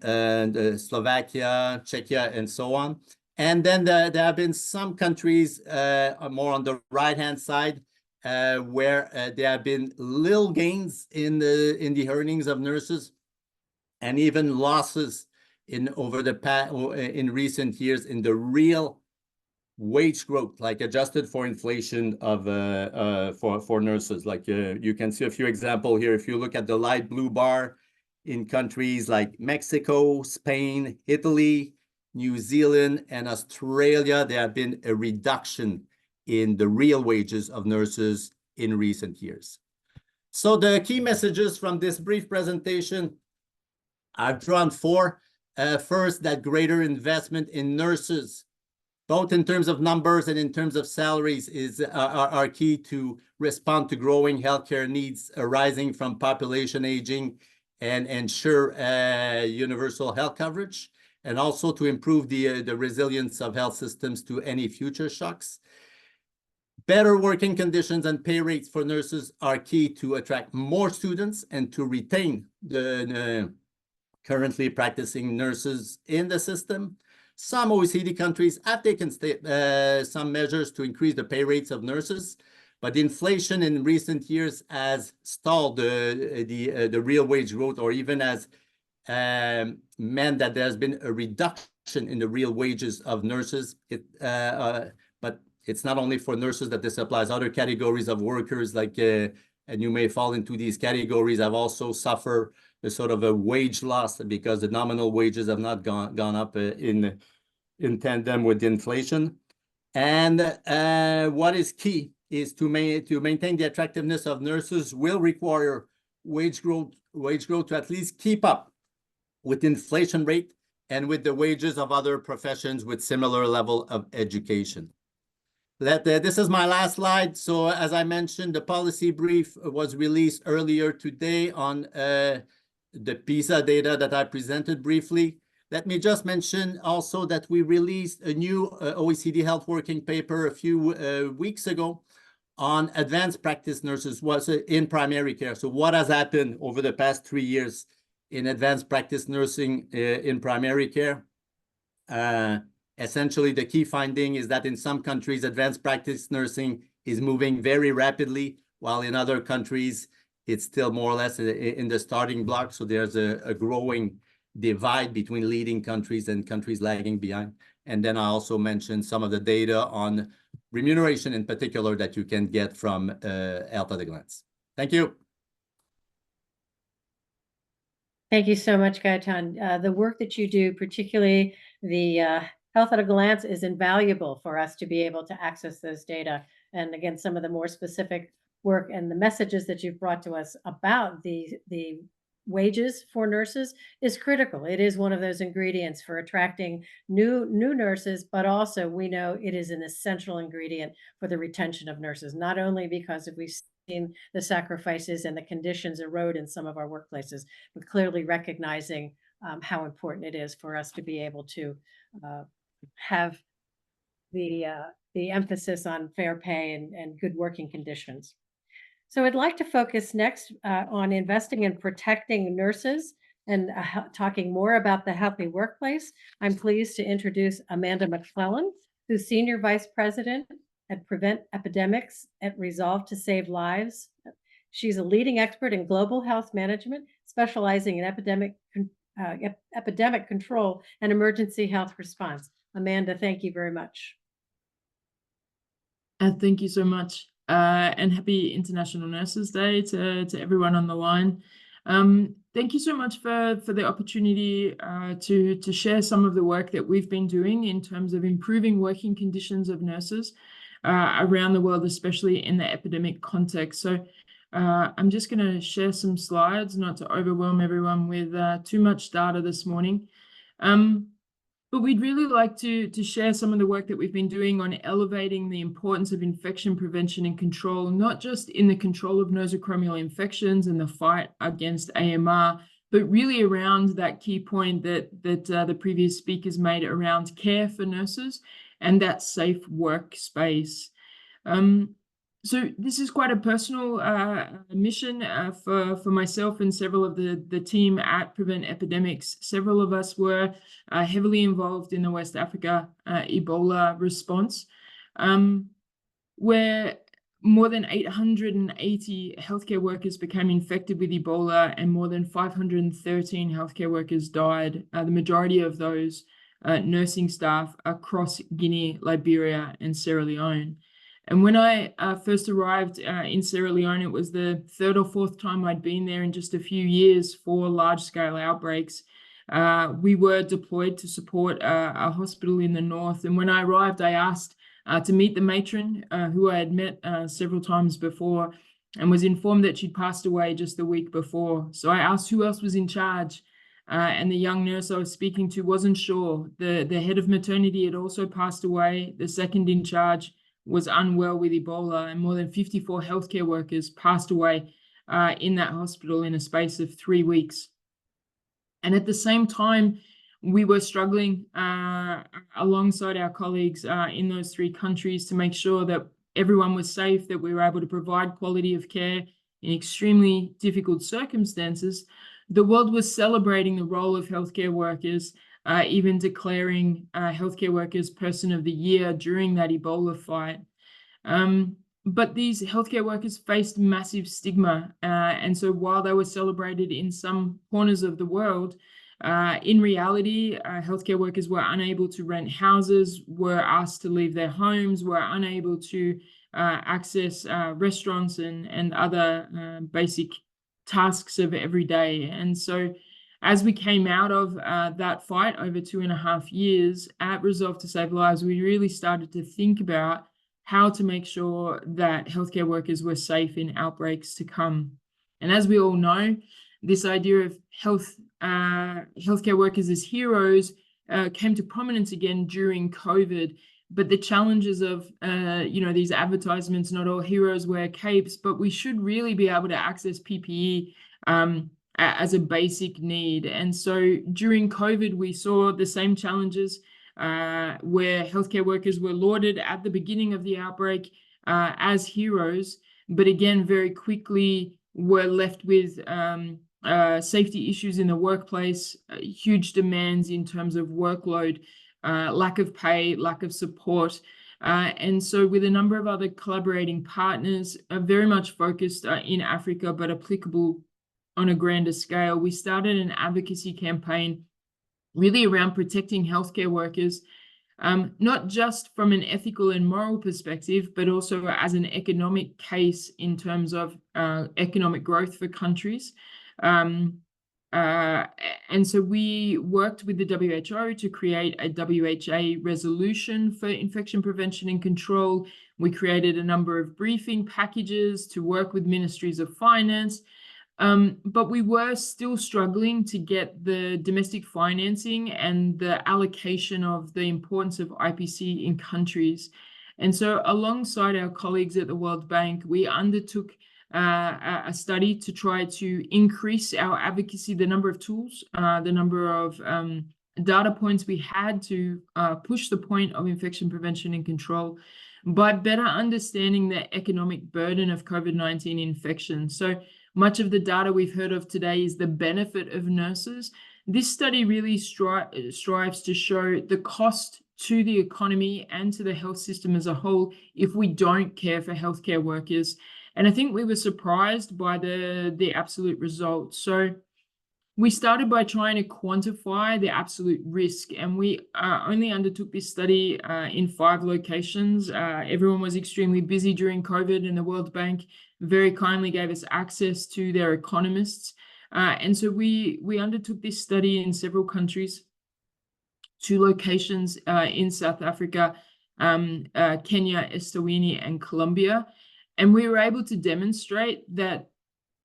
Slovakia, Czechia, and so on. And then there have been some countries more on the right-hand side where there have been little gains in the earnings of nurses, and even losses in recent years in the real wage growth, adjusted for inflation for nurses. You can see a few examples here. If you look at the light blue bar in countries like Mexico, Spain, Italy, New Zealand, and Australia, there have been a reduction in the real wages of nurses in recent years. So the key messages from this brief presentation, I've drawn four. First, that greater investment in nurses, both in terms of numbers and in terms of salaries, are key to respond to growing healthcare needs arising from population aging and ensure universal health coverage. and also to improve the resilience of health systems to any future shocks. Better working conditions and pay rates for nurses are key to attract more students and to retain the currently practicing nurses in the system. Some OECD countries have taken some measures to increase the pay rates of nurses, but inflation in recent years has stalled the real wage growth, or even has meant that there's been a reduction in the real wages of nurses. But it's not only for nurses that this applies. Other categories of workers, like, and you may fall into these categories, have also suffered a sort of a wage loss because the nominal wages have not gone up in tandem with inflation. And what is key is to maintain the attractiveness of nurses will require wage growth to at least keep up with inflation rate and with the wages of other professions with similar level of education. This is my last slide. So as I mentioned, the policy brief was released earlier today on the PISA data that I presented briefly. Let me just mention also that we released a new OECD health working paper a few weeks ago on advanced practice nurses in primary care. So what has happened over the past 3 years in advanced practice nursing in primary care? Essentially, the key finding is that in some countries, advanced practice nursing is moving very rapidly, while in other countries, it's still more or less in the starting block. So there's a growing divide between leading countries and countries lagging behind. And then I also mentioned some of the data on remuneration in particular that you can get from Health at a Glance. Thank you. Thank you so much, Gaetan. The work that you do, particularly the Health at a Glance, is invaluable for us to be able to access those data. And again, some of the more specific work and the messages that you've brought to us about the wages for nurses is critical. It is one of those ingredients for attracting new nurses, but also we know it is an essential ingredient for the retention of nurses, not only because we've seen the sacrifices and the conditions erode in some of our workplaces, but clearly recognizing how important it is for us to be able to have the emphasis on fair pay and good working conditions. So I'd like to focus next on investing in protecting nurses and talking more about the healthy workplace. I'm pleased to introduce Amanda McClellan, who's Senior Vice President at Prevent Epidemics at Resolve to Save Lives. She's a leading expert in global health management, specializing in epidemic control and emergency health response. Amanda, thank you very much. Thank you so much. And happy International Nurses Day to everyone on the line. Thank you so much for the opportunity to share some of the work that we've been doing in terms of improving working conditions of nurses around the world, especially in the epidemic context. So I'm just going to share some slides, not to overwhelm everyone with too much data this morning. But we'd really like to share some of the work that we've been doing on elevating the importance of infection prevention and control, not just in the control of nosocomial infections and the fight against AMR, but really around that key point that the previous speakers made around care for nurses and that safe workspace. So this is quite a personal mission for myself and several of the team at Prevent Epidemics. Several of us were heavily involved in the West Africa Ebola response, where more than 880 healthcare workers became infected with Ebola and more than 513 healthcare workers died, the majority of those nursing staff across Guinea, Liberia, and Sierra Leone. And when I first arrived in Sierra Leone, it was the third or fourth time I'd been there in just a few years for large-scale outbreaks. We were deployed to support a hospital in the north. And when I arrived, I asked to meet the matron who I had met several times before and was informed that she'd passed away just the week before. So I asked who else was in charge. And the young nurse I was speaking to wasn't sure. The head of maternity had also passed away. The second in charge was unwell with Ebola, and more than 54 healthcare workers passed away in that hospital in a space of 3 weeks. And at the same time, we were struggling alongside our colleagues in those 3 countries to make sure that everyone was safe, that we were able to provide quality of care in extremely difficult circumstances. The world was celebrating the role of healthcare workers, even declaring healthcare workers Person of the Year during that Ebola fight. But these healthcare workers faced massive stigma. And so while they were celebrated in some corners of the world, in reality, healthcare workers were unable to rent houses, were asked to leave their homes, were unable to access restaurants and other basic tasks of every day. And so as we came out of that fight over 2.5 years at Resolve to Save Lives, we really started to think about how to make sure that healthcare workers were safe in outbreaks to come. And as we all know, this idea of healthcare workers as heroes came to prominence again during COVID. But the challenges of, these advertisements, not all heroes wear capes, but we should really be able to access PPE as a basic need. And so during COVID, we saw the same challenges where healthcare workers were lauded at the beginning of the outbreak as heroes, but again, very quickly were left with safety issues in the workplace, huge demands in terms of workload, lack of pay, lack of support. And so with a number of other collaborating partners, very much focused in Africa, but applicable on a grander scale, we started an advocacy campaign really around protecting healthcare workers, not just from an ethical and moral perspective, but also as an economic case in terms of economic growth for countries. And so we worked with the WHO to create a WHA resolution for infection prevention and control. We created a number of briefing packages to work with ministries of finance. But we were still struggling to get the domestic financing and the allocation of the importance of IPC in countries. And so alongside our colleagues at the World Bank, we undertook a study to try to increase our advocacy, the number of tools, the number of data points we had to push the point of infection prevention and control by better understanding the economic burden of COVID-19 infection. So much of the data we've heard of today is the benefit of nurses. This study really strives to show the cost to the economy and to the health system as a whole if we don't care for healthcare workers. And I think we were surprised by the absolute results. So we started by trying to quantify the absolute risk, and we only undertook this study in 5 locations. Everyone was extremely busy during COVID, and the World Bank very kindly gave us access to their economists. And so we undertook this study in several countries, 2 locations in South Africa, Kenya, Eswatini, and Colombia. And we were able to demonstrate that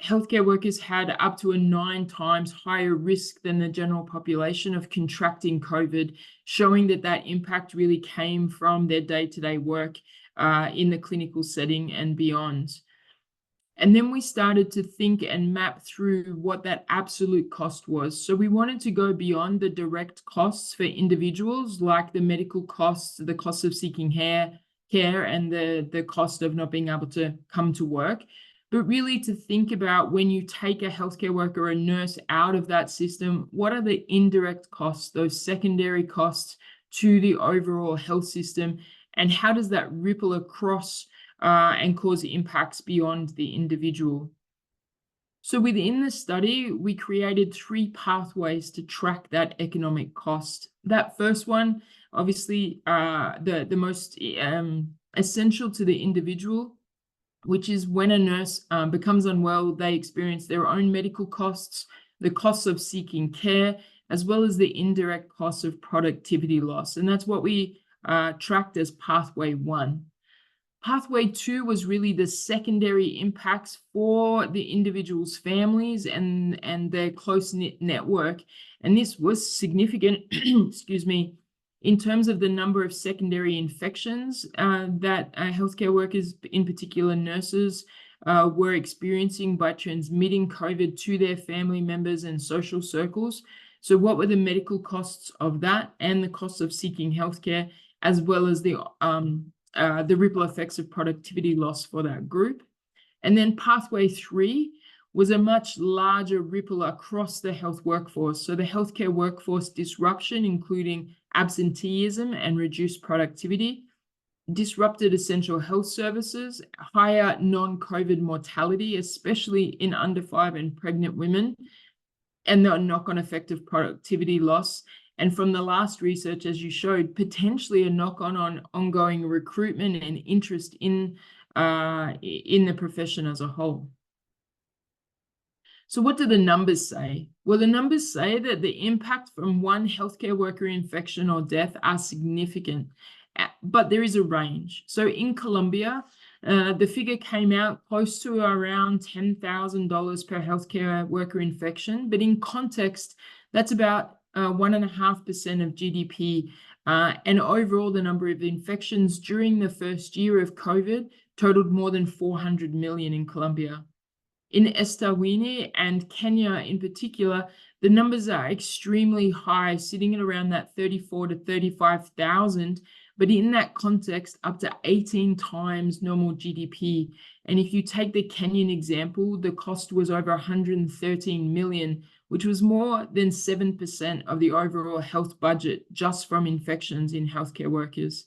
healthcare workers had up to a 9 times higher risk than the general population of contracting COVID, showing that that impact really came from their day-to-day work in the clinical setting and beyond. And then we started to think and map through what that absolute cost was. So we wanted to go beyond the direct costs for individuals, like the medical costs, the cost of seeking care, and the cost of not being able to come to work, but really to think about when you take a healthcare worker or a nurse out of that system, what are the indirect costs, those secondary costs to the overall health system, and how does that ripple across and cause impacts beyond the individual? So within the study, we created 3 pathways to track that economic cost. That first one, obviously, the most essential to the individual, which is when a nurse becomes unwell, they experience their own medical costs, the costs of seeking care, as well as the indirect costs of productivity loss. And that's what we tracked as pathway 1. Pathway 2 was really the secondary impacts for the individual's families and their close-knit network. And this was significant, excuse me, in terms of the number of secondary infections that healthcare workers, in particular nurses, were experiencing by transmitting COVID to their family members and social circles. So what were the medical costs of that and the costs of seeking healthcare, as well as the ripple effects of productivity loss for that group? And then pathway 3 was a much larger ripple across the health workforce. So the healthcare workforce disruption, including absenteeism and reduced productivity, disrupted essential health services, higher non-COVID mortality, especially in under 5 and pregnant women, and the knock-on effect of productivity loss. And from the last research, as you showed, potentially a knock-on on ongoing recruitment and interest in the profession as a whole. So what do the numbers say? Well, the numbers say that the impact from one healthcare worker infection or death are significant, but there is a range. So in Colombia, the figure came out close to around $10,000 per healthcare worker infection, but in context, that's about 1.5% of GDP. And overall, the number of infections during the first year of COVID totaled more than 400 million in Colombia. In Eswatini and Kenya in particular, the numbers are extremely high, sitting at around that 34 to 35,000, but in that context, up to 18 times normal GDP. And if you take the Kenyan example, the cost was over 113 million, which was more than 7% of the overall health budget just from infections in healthcare workers.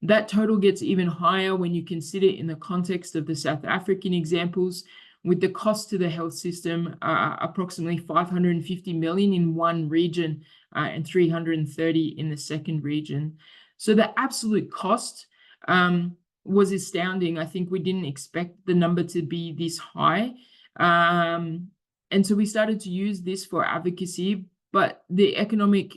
That total gets even higher when you consider in the context of the South African examples, with the cost to the health system approximately 550 million in one region and 330 in the second region. So the absolute cost was astounding. I think we didn't expect the number to be this high. And so we started to use this for advocacy, but the economic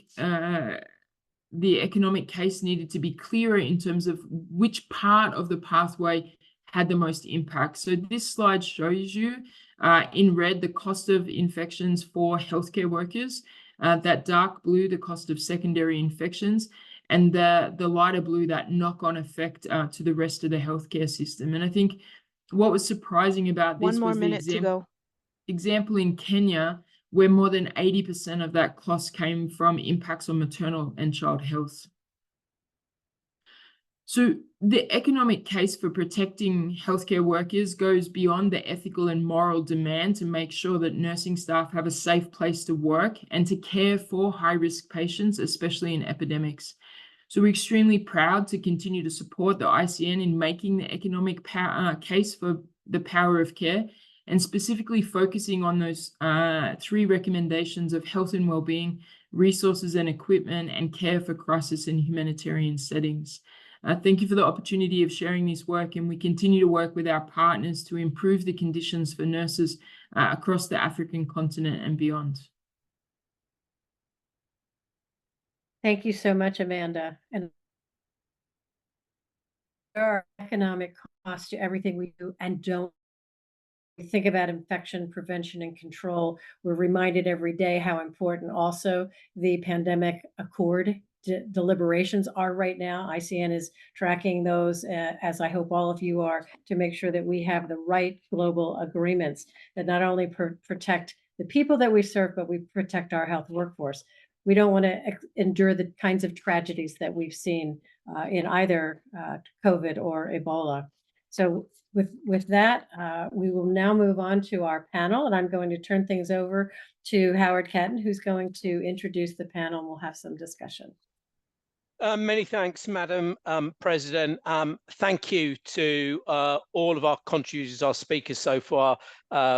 case needed to be clearer in terms of which part of the pathway had the most impact. So this slide shows you in red the cost of infections for healthcare workers, that dark blue the cost of secondary infections, and the lighter blue that knock-on effect to the rest of the healthcare system. And I think what was surprising about this was the example in Kenya, where more than 80% of that cost came from impacts on maternal and child health. So the economic case for protecting healthcare workers goes beyond the ethical and moral demand to make sure that nursing staff have a safe place to work and to care for high-risk patients, especially in epidemics. So we're extremely proud to continue to support the ICN in making the economic case for the power of care, and specifically focusing on those 3 recommendations of health and well-being, resources and equipment, and care for crisis and humanitarian settings. Thank you for the opportunity of sharing this work, and we continue to work with our partners to improve the conditions for nurses across the African continent and beyond. Thank you so much, Amanda. And there are economic costs to everything we do and don't. We think about infection prevention and control. We're reminded every day how important also the pandemic accord deliberations are right now. ICN is tracking those, as I hope all of you are, to make sure that we have the right global agreements that not only protect the people that we serve, but we protect our health workforce. We don't want to endure the kinds of tragedies that we've seen in either COVID or Ebola. So with that, we will now move on to our panel, and I'm going to turn things over to Howard Catton, who's going to introduce the panel, and we'll have some discussion. Many thanks, Madam President. Thank you to all of our contributors, our speakers so far.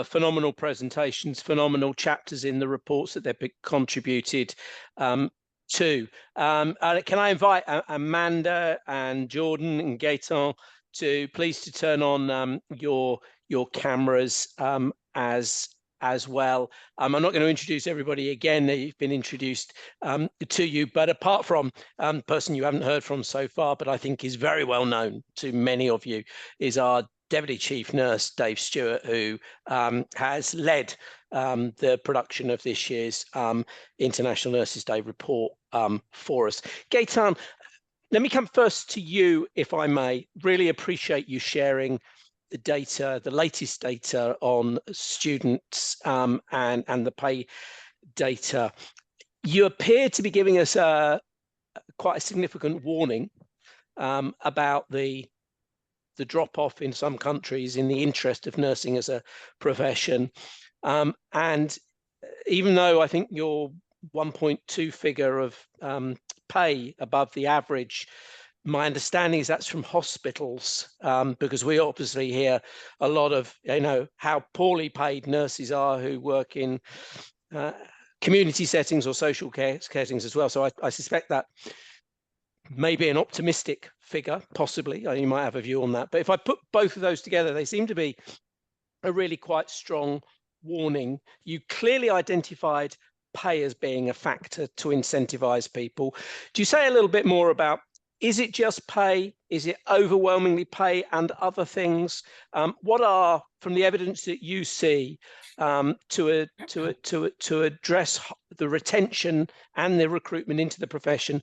Phenomenal presentations, phenomenal chapters in the reports that they've contributed to. Can I invite Amanda and Jordan and Gaetan to please to turn on your cameras as well. I'm not going to introduce everybody again. They've been introduced to you, but apart from the person you haven't heard from so far, but I think is very well known to many of you, is our Deputy Chief Nurse, Dave Stewart, who has led the production of this year's International Nurses Day report for us. Gaetan, let me come first to you, if I may. Really appreciate you sharing the data, the latest data on students and the pay data. You appear to be giving us quite a significant warning about the drop-off in some countries in the interest of nursing as a profession. And even though I think your 1.2 figure of pay above the average, my understanding is that's from hospitals, because we obviously hear a lot of, how poorly paid nurses are who work in community settings or social care settings as well. So I suspect that may be an optimistic figure, possibly. You might have a view on that. But if I put both of those together, they seem to be a really quite strong warning. You clearly identified pay as being a factor to incentivize people. Do you say a little bit more about, is it just pay? Is it overwhelmingly pay and other things? What are, from the evidence that you see, to address the retention and the recruitment into the profession,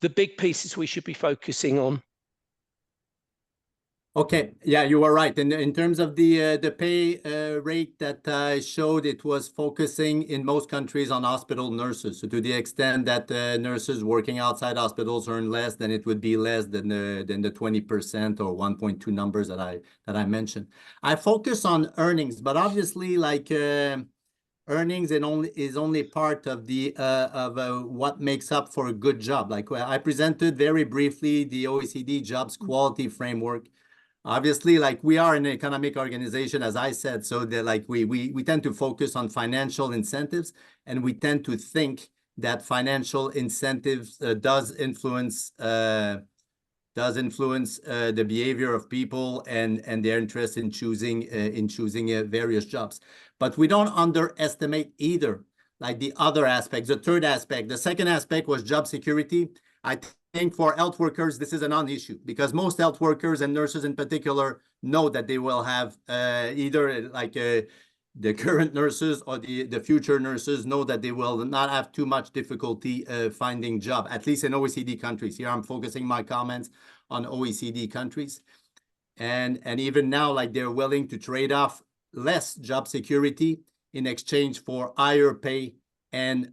the big pieces we should be focusing on? Okay, yeah, you are right. In terms of the pay rate that I showed, it was focusing in most countries on hospital nurses. So to the extent that nurses working outside hospitals earn less, then it would be less than the 20% or 1.2 numbers that I mentioned. I focus on earnings, but obviously, like earnings is only part of the what makes up for a good job. Like I presented very briefly the OECD jobs quality framework. Obviously, like we are an economic organization, as I said, so that like we tend to focus on financial incentives, and we tend to think that financial incentives does influence the behavior of people and their interest in choosing various jobs. But we don't underestimate either, like the other aspects. The third aspect, the second aspect was job security. I think for health workers, this is a non-issue because most health workers and nurses in particular know that they will have either like the current nurses or the future nurses know that they will not have too much difficulty finding job, at least in OECD countries. Here I'm focusing my comments on OECD countries. And even now, like they're willing to trade off less job security in exchange for higher pay and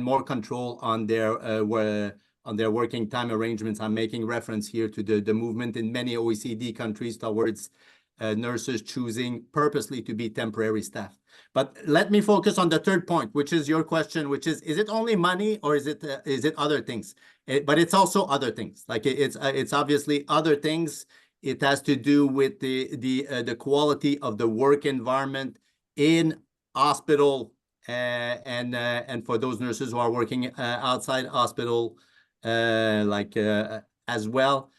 more control on their working time arrangements. I'm making reference here to the movement in many OECD countries towards nurses choosing purposely to be temporary staff. But let me focus on the third point, which is your question, which is it only money or is it other things? But it's also other things. Like it's obviously other things. It has to do with the quality of the work environment in hospital and for those nurses who are working outside hospital, as well.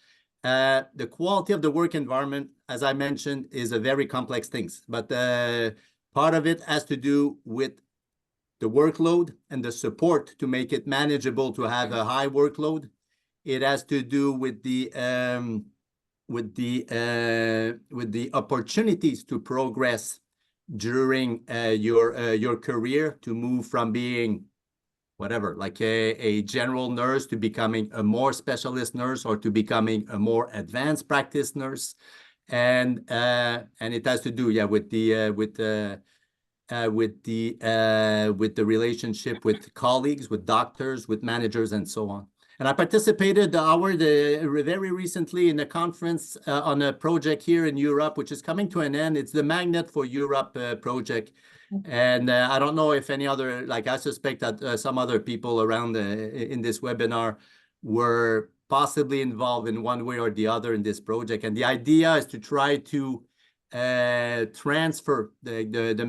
The quality of the work environment, as I mentioned, is a very complex thing. But part of it has to do with the workload and the support to make it manageable to have a high workload. It has to do with the opportunities to progress during your career, to move from being whatever, like a general nurse to becoming a more specialist nurse or to becoming a more advanced practice nurse. And it has to do, yeah, with the relationship with colleagues, with doctors, with managers, and so on. And I participated very recently in a conference on a project here in Europe, which is coming to an end. It's the Magnet for Europe project. And I don't know if any other, like I suspect that some other people around in this webinar were possibly involved in one way or the other in this project. And the idea is to try to transfer the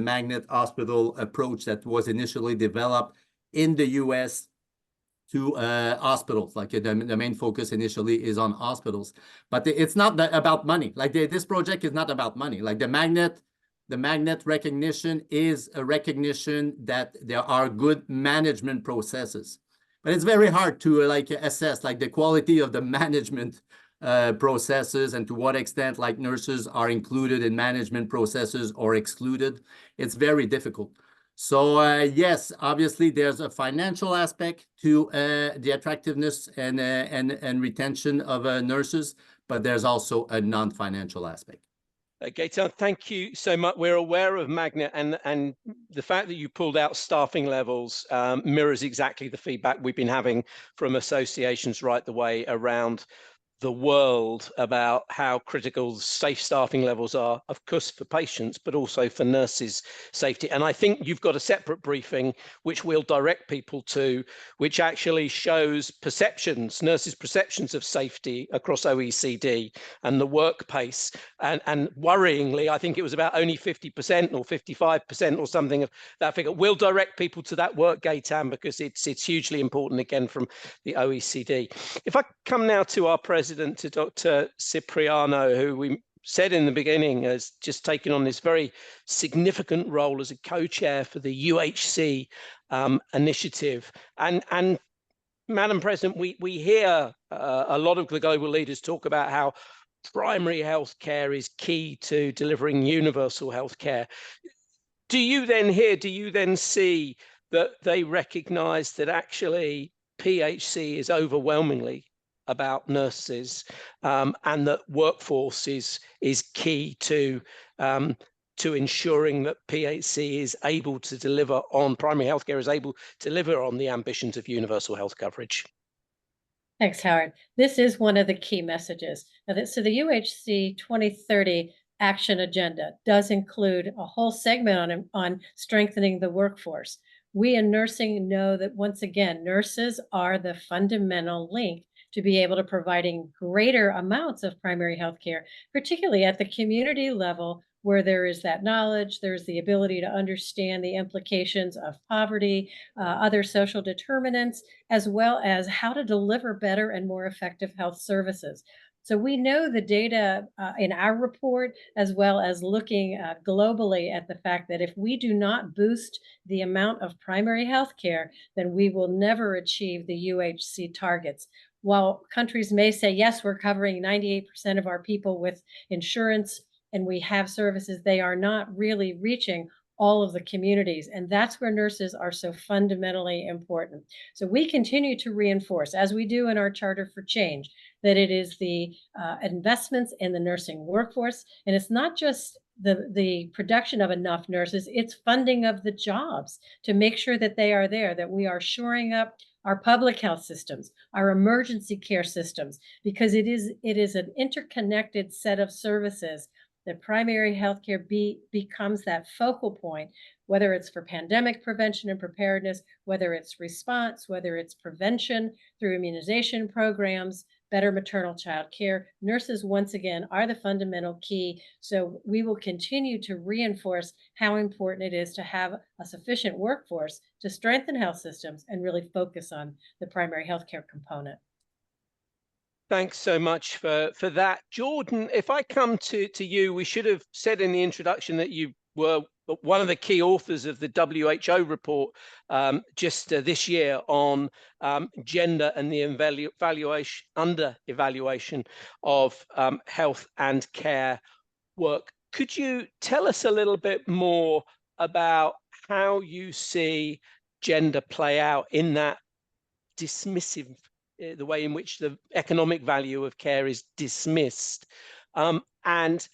Magnet hospital approach that was initially developed in the US to hospitals. Like the main focus initially is on hospitals, but it's not about money. Like this project is not about money. Like the Magnet recognition is a recognition that there are good management processes, but it's very hard to like assess like the quality of the management processes and to what extent like nurses are included in management processes or excluded. It's very difficult. So yes, obviously there's a financial aspect to the attractiveness and retention of nurses, but there's also a non-financial aspect. Gaetan, thank you so much. We're aware of Magnet, and the fact that you pulled out staffing levels mirrors exactly the feedback we've been having from associations right the way around the world about how critical safe staffing levels are, of course, for patients, but also for nurses' safety. And I think you've got a separate briefing, which we'll direct people to, which actually shows perceptions, nurses' perceptions of safety across OECD and the work pace. And worryingly, I think it was about only 50% or 55% or something of that figure. We'll direct people to that work, Gaetan, because it's hugely important, again, from the OECD. If I come now to our president, to Dr. Cipriano, who we said in the beginning has just taken on this very significant role as a co-chair for the UHC initiative. And Madam President, we hear a lot of the global leaders talk about how primary health care is key to delivering universal health care. Do you then see that they recognize that actually PHC is overwhelmingly about nurses, and that workforce is key to ensuring that PHC is able to deliver on primary healthcare, is able to deliver on the ambitions of universal health coverage? Thanks, Howard. This is one of the key messages. So the UHC 2030 action agenda does include a whole segment on strengthening the workforce. We in nursing know that, once again, nurses are the fundamental link to be able to providing greater amounts of primary health care, particularly at the community level, where there is that knowledge, there's the ability to understand the implications of poverty, other social determinants, as well as how to deliver better and more effective health services. So we know the data in our report, as well as looking globally at the fact that if we do not boost the amount of primary health care, then we will never achieve the UHC targets. While countries may say, yes, we're covering 98% of our people with insurance and we have services, they are not really reaching all of the communities. And that's where nurses are so fundamentally important. So we continue to reinforce, as we do in our Charter for Change, that it is the investments in the nursing workforce. And it's not just the production of enough nurses, it's funding of the jobs to make sure that they are there, that we are shoring up our public health systems, our emergency care systems, because it is an interconnected set of services that primary healthcare becomes that focal point, whether it's for pandemic prevention and preparedness, whether it's response, whether it's prevention through immunization programs, better maternal child care. Nurses, once again, are the fundamental key. So we will continue to reinforce how important it is to have a sufficient workforce to strengthen health systems and really focus on the primary healthcare component. Thanks so much for that. Jordan, if I come to you, we should have said in the introduction that you were one of the key authors of the WHO report just this year on gender and the under-evaluation of health and care work. Could you tell us a little bit more about how you see gender play out in that dismissive, the way in which the economic value of care is dismissed, and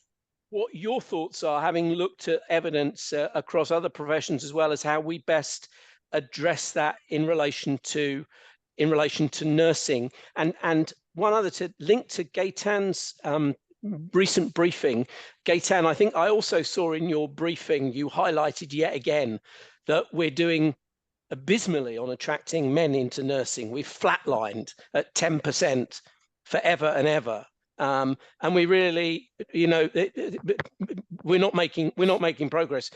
what your thoughts are, having looked at evidence across other professions, as well as how we best address that in relation to nursing. And one other, to link to Gaetan's recent briefing. Gaetan, I think I also saw in your briefing you highlighted yet again that we're doing abysmally on attracting men into nursing. We've flatlined at 10% forever and ever. And we really, we're not making progress.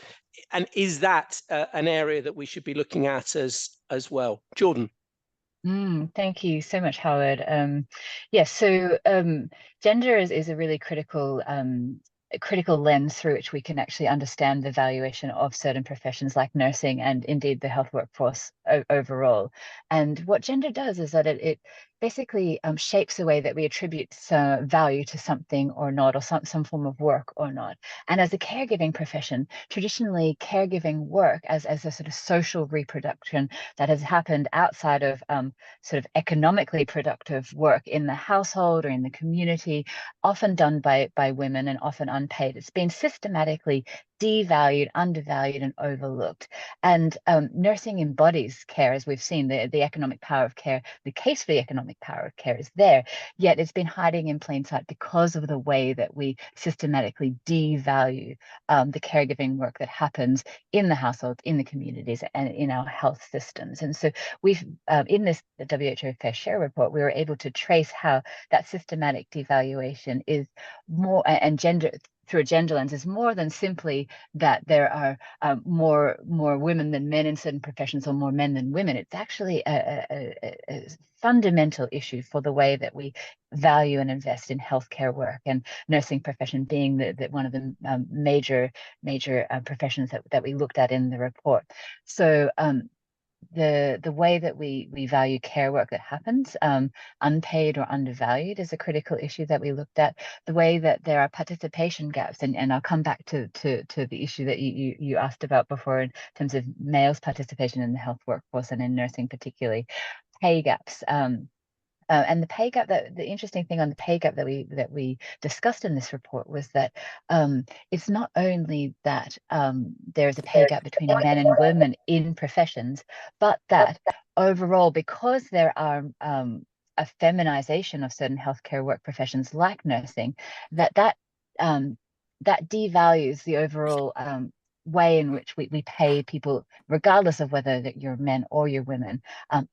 And is that an area that we should be looking at as well? Jordan. Thank you so much, Howard. Yes, so gender is a really critical lens through which we can actually understand the valuation of certain professions like nursing and indeed the health workforce overall. And what gender does is that it basically shapes the way that we attribute value to something or not, or some form of work or not. And as a caregiving profession, traditionally caregiving work as a sort of social reproduction that has happened outside of sort of economically productive work in the household or in the community, often done by women and often unpaid. It's been systematically devalued, undervalued, and overlooked. And nursing embodies care, as we've seen. The economic power of care, the case for the economic power of care is there, yet it's been hiding in plain sight because of the way that we systematically devalue the caregiving work that happens in the households, in the communities, and in our health systems. And so we've, in this WHO Fair Share report, we were able to trace how that systematic devaluation is more, and gender, through a gender lens, is more than simply that there are more women than men in certain professions, or more men than women. It's actually a fundamental issue for the way that we value and invest in healthcare work, and nursing profession being the one of the major professions that we looked at in the report. So the way that we value care work that happens, unpaid or undervalued, is a critical issue that we looked at. The way that there are participation gaps, and I'll come back to the issue that you asked about before in terms of males' participation in the health workforce and in nursing particularly, pay gaps. And the pay gap, the interesting thing on the pay gap that we discussed in this report was that it's not only that there is a pay gap between men and women in professions, but that overall, because there are a feminization of certain healthcare work professions like nursing, that devalues the overall way in which we pay people, regardless of whether that you're men or you're women,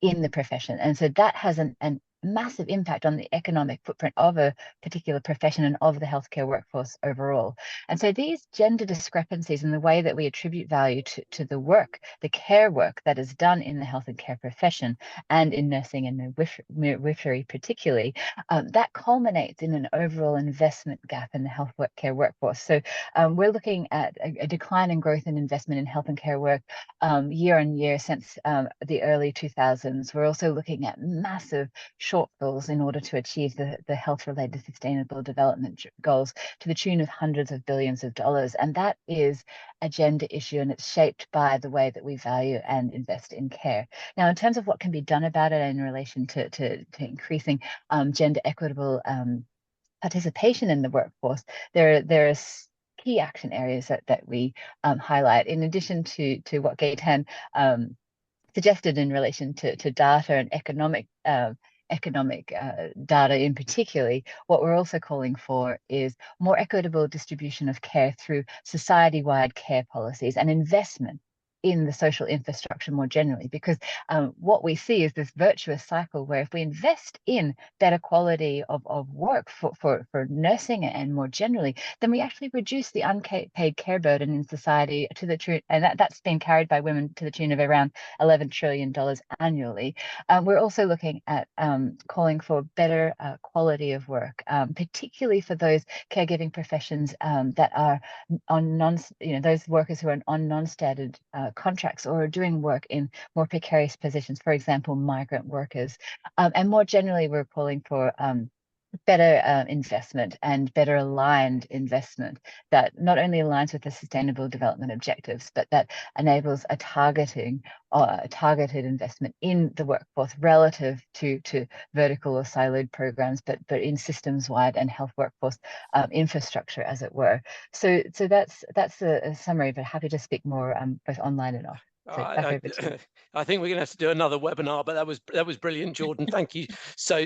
in the profession. And so that has an massive impact on the economic footprint of a particular profession and of the healthcare workforce overall. And so these gender discrepancies in the way that we attribute value to the work, the care work that is done in the health and care profession, and in nursing and midwifery particularly, that culminates in an overall investment gap in the health care workforce. So we're looking at a decline in growth and investment in health and care work year on year since the early 2000s. We're also looking at massive shortfalls in order to achieve the health-related sustainable development goals to the tune of hundreds of billions of dollars. And that is a gender issue, and it's shaped by the way that we value and invest in care. Now, in terms of what can be done about it in relation to increasing gender equitable participation in the workforce, there are key action areas that we highlight, in addition to what Gaetan suggested in relation to data and economic data in particular. What we're also calling for is more equitable distribution of care through society-wide care policies and investment in the social infrastructure more generally, because what we see is this virtuous cycle where if we invest in better quality of work for nursing and more generally, then we actually reduce the unpaid care burden in society to the tune, and that's been carried by women to the tune of around $11 trillion annually. We're also looking at calling for better quality of work, particularly for those caregiving professions that are on those workers who are on non-standard contracts or are doing work in more precarious positions, for example, migrant workers. And more generally, we're calling for better investment and better aligned investment that not only aligns with the sustainable development objectives, but that enables a targeted investment in the workforce relative to vertical or siloed programs, but in systems-wide and health workforce infrastructure, as it were. So that's a summary, but happy to speak more both online and off. So back over to you. I think we're going to have to do another webinar, but that was brilliant, Jordan. Thank you so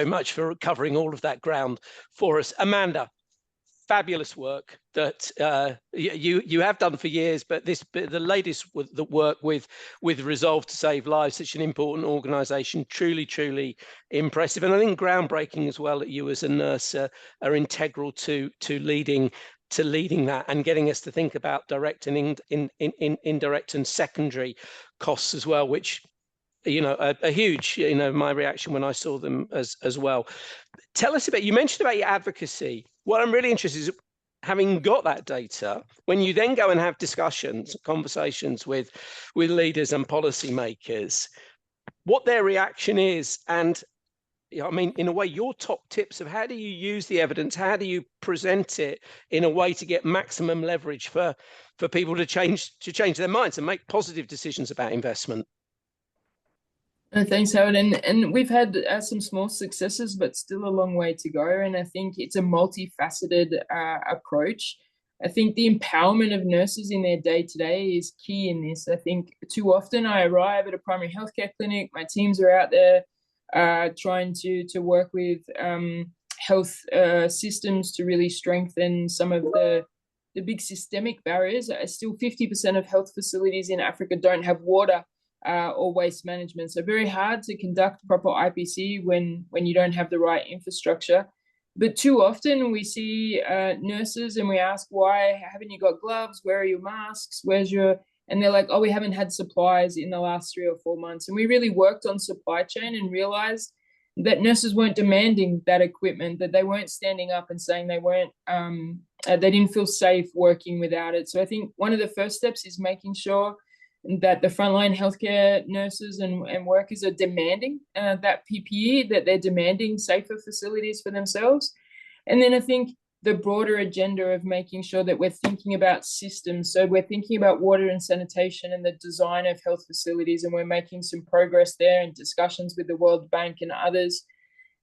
much for covering all of that ground for us. Amanda, fabulous work that you have done for years, but the latest the work with Resolve to Save Lives, such an important organisation, truly impressive, and I think groundbreaking as well. That you as a nurse are integral to leading that and getting us to think about direct and indirect and secondary costs as well, which are huge. My reaction when I saw them as well. Tell us about, you mentioned about your advocacy. What I'm really interested is, having got that data, when you then go and have conversations with leaders and policymakers, what their reaction is, and I mean, in a way, your top tips of how do you use the evidence, how do you present it in a way to get maximum leverage for people to change their minds and make positive decisions about investment? Thanks, Howard. And we've had some small successes, but still a long way to go. And I think it's a multifaceted approach. I think the empowerment of nurses in their day-to-day is key in this. I think too often I arrive at a primary healthcare clinic, my teams are out there trying to work with health systems to really strengthen some of the big systemic barriers. Still 50% of health facilities in Africa don't have water or waste management. So very hard to conduct proper IPC when you don't have the right infrastructure. But too often we see nurses and we ask, why haven't you got gloves? Where are your masks? And they're like, oh, we haven't had supplies in the last 3 or 4 months. And we really worked on supply chain and realized that nurses weren't demanding that equipment, that they weren't standing up and saying they didn't feel safe working without it. So I think one of the first steps is making sure that the frontline healthcare nurses and workers are demanding that PPE, that they're demanding safer facilities for themselves. And then I think the broader agenda of making sure that we're thinking about systems. So we're thinking about water and sanitation and the design of health facilities, and we're making some progress there in discussions with the World Bank and others.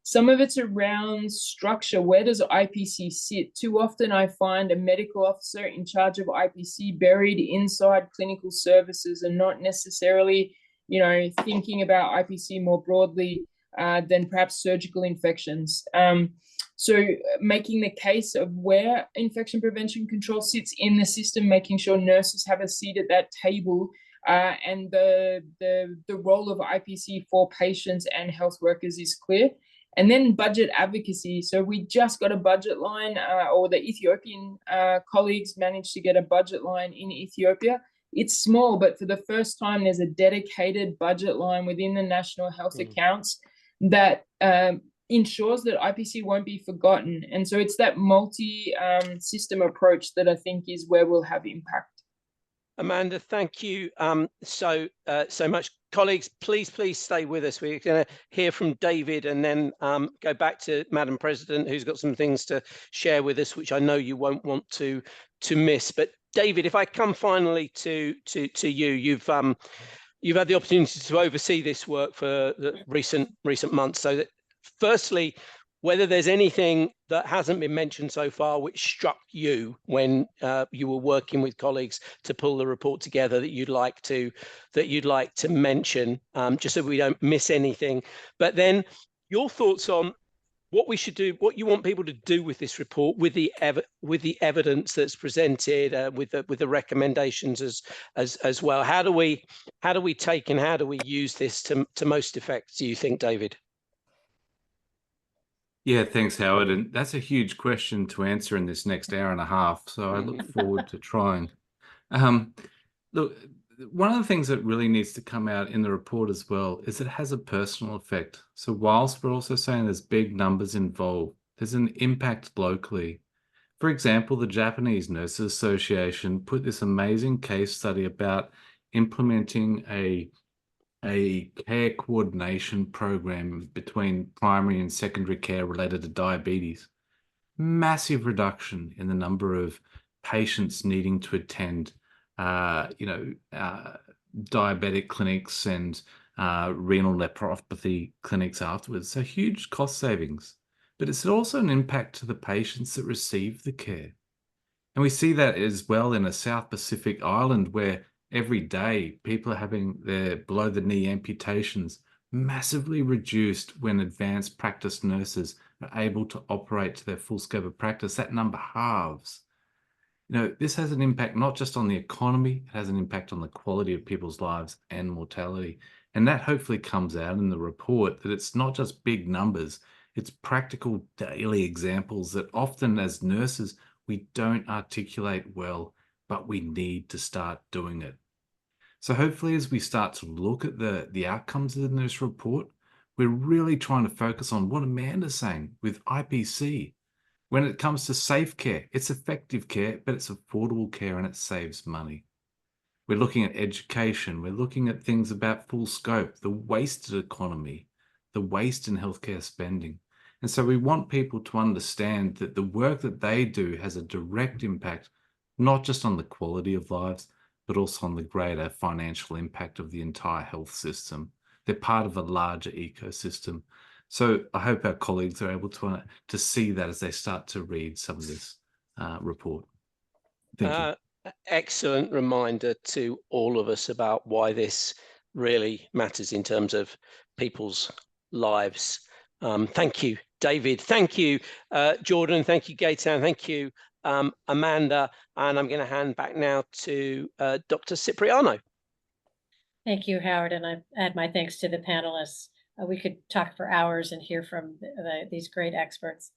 Some of it's around structure. Where does IPC sit? Too often I find a medical officer in charge of IPC buried inside clinical services and not necessarily, thinking about IPC more broadly than perhaps surgical infections. So making the case of where infection prevention control sits in the system, making sure nurses have a seat at that table, and the role of IPC for patients and health workers is clear. And then budget advocacy. So we just got a budget line, or the Ethiopian colleagues managed to get a budget line in Ethiopia. It's small, but for the first time, there's a dedicated budget line within the national health accounts that ensures that IPC won't be forgotten. And so it's that multi-system approach that I think is where we'll have impact. Amanda, thank you so much. Colleagues, please stay with us. We're going to hear from David and then go back to Madam President, who's got some things to share with us, which I know you won't want to miss. But David, if I come finally to you, you've had the opportunity to oversee this work for the recent months. So that, firstly, whether there's anything that hasn't been mentioned so far which struck you when you were working with colleagues to pull the report together that you'd like to mention, just so we don't miss anything. But then your thoughts on what we should do, what you want people to do with this report, with the evidence that's presented, with the recommendations as well. How do we take and how do we use this to most effect, do you think, David? Yeah, thanks, Howard. And that's a huge question to answer in this next hour and a half. So I look forward to trying. Look, one of the things that really needs to come out in the report as well is it has a personal effect. So whilst we're also saying there's big numbers involved, there's an impact locally. For example, the Japanese Nurses Association put this amazing case study about implementing a care coordination program between primary and secondary care related to diabetes. Massive reduction in the number of patients needing to attend, diabetic clinics and renal nephropathy clinics afterwards. So huge cost savings, but it's also an impact to the patients that receive the care. And we see that as well in a South Pacific island where every day people are having their below-the-knee amputations massively reduced when advanced practice nurses are able to operate to their full scope of practice. That number halves. This has an impact not just on the economy, it has an impact on the quality of people's lives and mortality. And that hopefully comes out in the report, that it's not just big numbers, it's practical daily examples that often as nurses, we don't articulate well, but we need to start doing it. So hopefully as we start to look at the outcomes in this report, we're really trying to focus on what Amanda's saying with IPC. When it comes to safe care, it's effective care, but it's affordable care and it saves money. We're looking at education. We're looking at things about full scope, the wasted economy, the waste in healthcare spending. And so we want people to understand that the work that they do has a direct impact, not just on the quality of lives, but also on the greater financial impact of the entire health system. They're part of a larger ecosystem. So I hope our colleagues are able to see that as they start to read some of this report. Thank you. Excellent reminder to all of us about why this really matters in terms of people's lives. Thank you, David. Thank you, Jordan. Thank you, Gaetan. Thank you, Amanda. And I'm going to hand back now to Dr. Cipriano. Thank you, Howard, and I add my thanks to the panelists. We could talk for hours and hear from these great experts.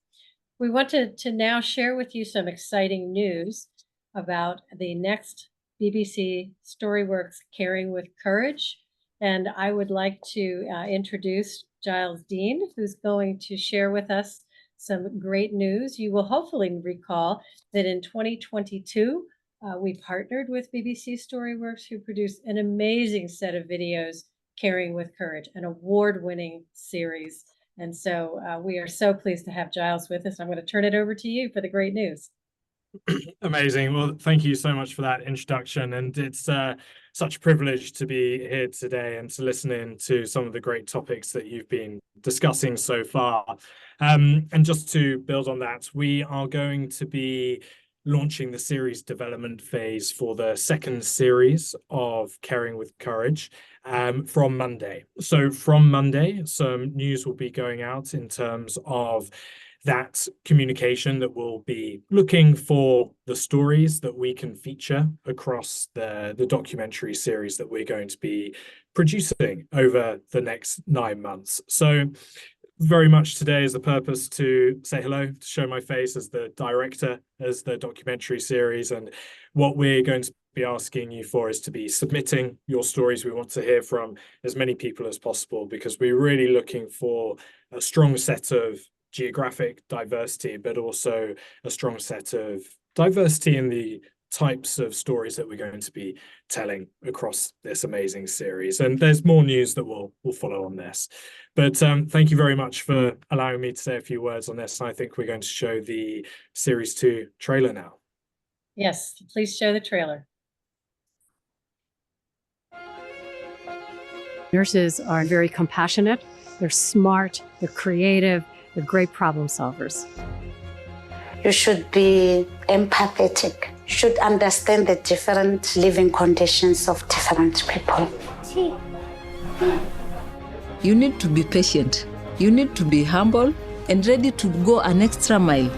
We want to now share with you some exciting news about the next BBC Storyworks Caring with Courage. And I would like to introduce Giles Dean, who's going to share with us some great news. You will hopefully recall that in 2022, we partnered with BBC Storyworks, who produced an amazing set of videos, Caring with Courage, an award-winning series. And so we are so pleased to have Giles with us. I'm going to turn it over to you for the great news. Amazing. Well, thank you so much for that introduction. And it's such a privilege to be here today and to listen in to some of the great topics that you've been discussing so far. And just to build on that, we are going to be launching the series development phase for the second series of Caring with Courage from Monday. So from Monday, some news will be going out in terms of that communication that will be looking for the stories that we can feature across the documentary series that we're going to be producing over the next 9 months. So very much today is the purpose to say hello, to show my face as the director, as the documentary series. And what we're going to be asking you for is to be submitting your stories. We want to hear from as many people as possible, because we're really looking for a strong set of geographic diversity, but also a strong set of diversity in the types of stories that we're going to be telling across this amazing series. And there's more news that will follow on this. But thank you very much for allowing me to say a few words on this. And I think we're going to show the Series 2 trailer now. Yes, please show the trailer. Nurses are very compassionate, they're smart, they're creative, they're great problem solvers. You should be empathetic, should understand the different living conditions of different people. You need to be patient. You need to be humble and ready to go an extra mile.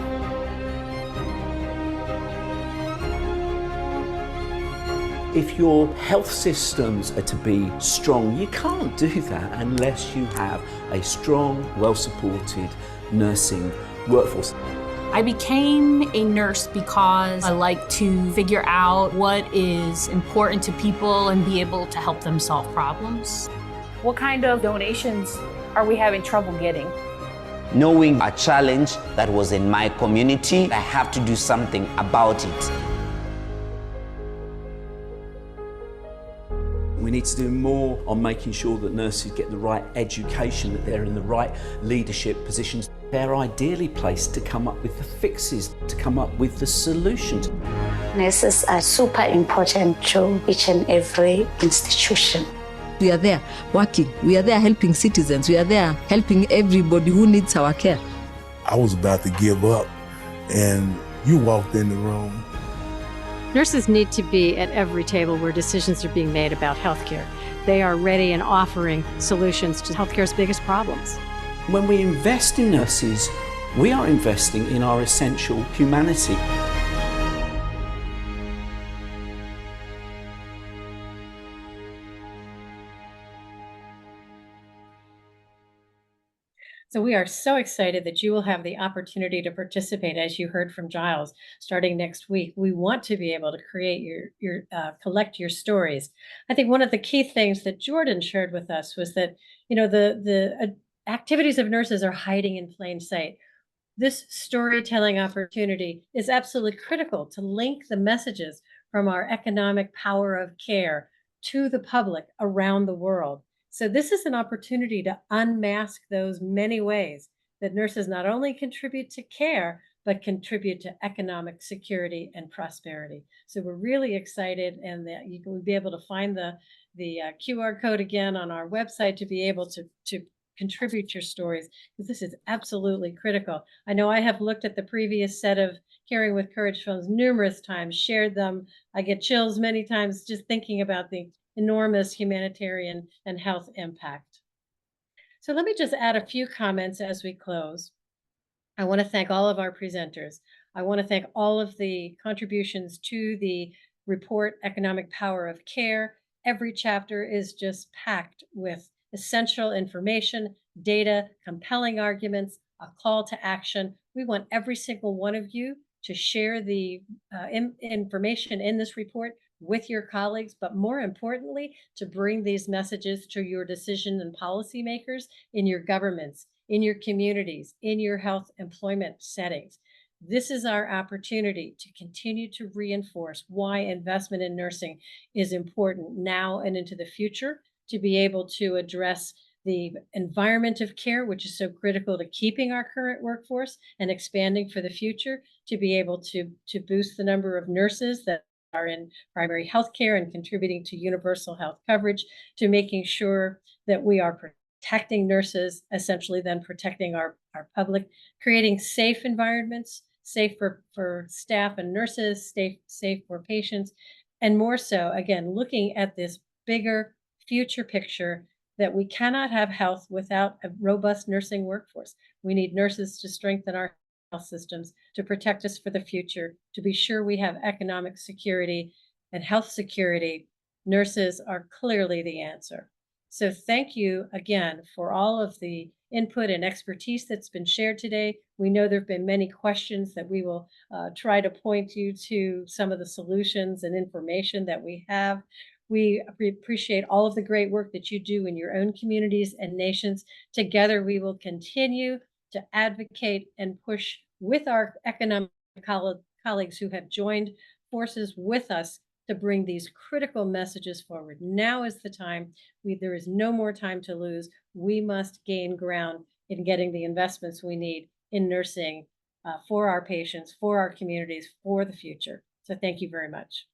If your health systems are to be strong, you can't do that unless you have a strong, well-supported nursing workforce. I became a nurse because I like to figure out what is important to people and be able to help them solve problems. What kind of donations are we having trouble getting? Knowing a challenge that was in my community, I have to do something about it. We need to do more on making sure that nurses get the right education, that they're in the right leadership positions. They're ideally placed to come up with the fixes, to come up with the solutions. Nurses are super important to each and every institution. We are there working. We are there helping citizens. We are there helping everybody who needs our care. I was about to give up, and you walked in the room. Nurses need to be at every table where decisions are being made about healthcare. They are ready and offering solutions to healthcare's biggest problems. When we invest in nurses, we are investing in our essential humanity. So we are so excited that you will have the opportunity to participate, as you heard from Giles, starting next week. We want to be able to create collect your stories. I think one of the key things that Jordan shared with us was that, the activities of nurses are hiding in plain sight. This storytelling opportunity is absolutely critical to link the messages from our economic power of care to the public around the world. So this is an opportunity to unmask those many ways that nurses not only contribute to care, but contribute to economic security and prosperity. So we're really excited, and that you will be able to find the QR code again on our website to be able to contribute your stories, because this is absolutely critical. I know I have looked at the previous set of Caring with Courage films numerous times, shared them. I get chills many times just thinking about the enormous humanitarian and health impact. So let me just add a few comments as we close. I want to thank all of our presenters. I want to thank all of the contributions to the report, Economic Power of Care. Every chapter is just packed with essential information, data, compelling arguments, a call to action. We want every single one of you to share the information in this report with your colleagues, but more importantly, to bring these messages to your decision and policymakers in your governments, in your communities, in your health employment settings. This is our opportunity to continue to reinforce why investment in nursing is important now and into the future, to be able to address the environment of care, which is so critical to keeping our current workforce and expanding for the future, to be able to boost the number of nurses that are in primary health care and contributing to universal health coverage, to making sure that we are protecting nurses, essentially then protecting our public, creating safe environments, safe for staff and nurses, safe for patients, and more so, again, looking at this bigger future picture that we cannot have health without a robust nursing workforce. We need nurses to strengthen our health systems, to protect us for the future, to be sure we have economic security and health security. Nurses are clearly the answer. So thank you again for all of the input and expertise that's been shared today. We know there have been many questions that we will try to point you to some of the solutions and information that we have. We appreciate all of the great work that you do in your own communities and nations. Together, we will continue to advocate and push with our economic colleagues who have joined forces with us to bring these critical messages forward. Now is the time. There is no more time to lose. We must gain ground in getting the investments we need in nursing for our patients, for our communities, for the future. So thank you very much.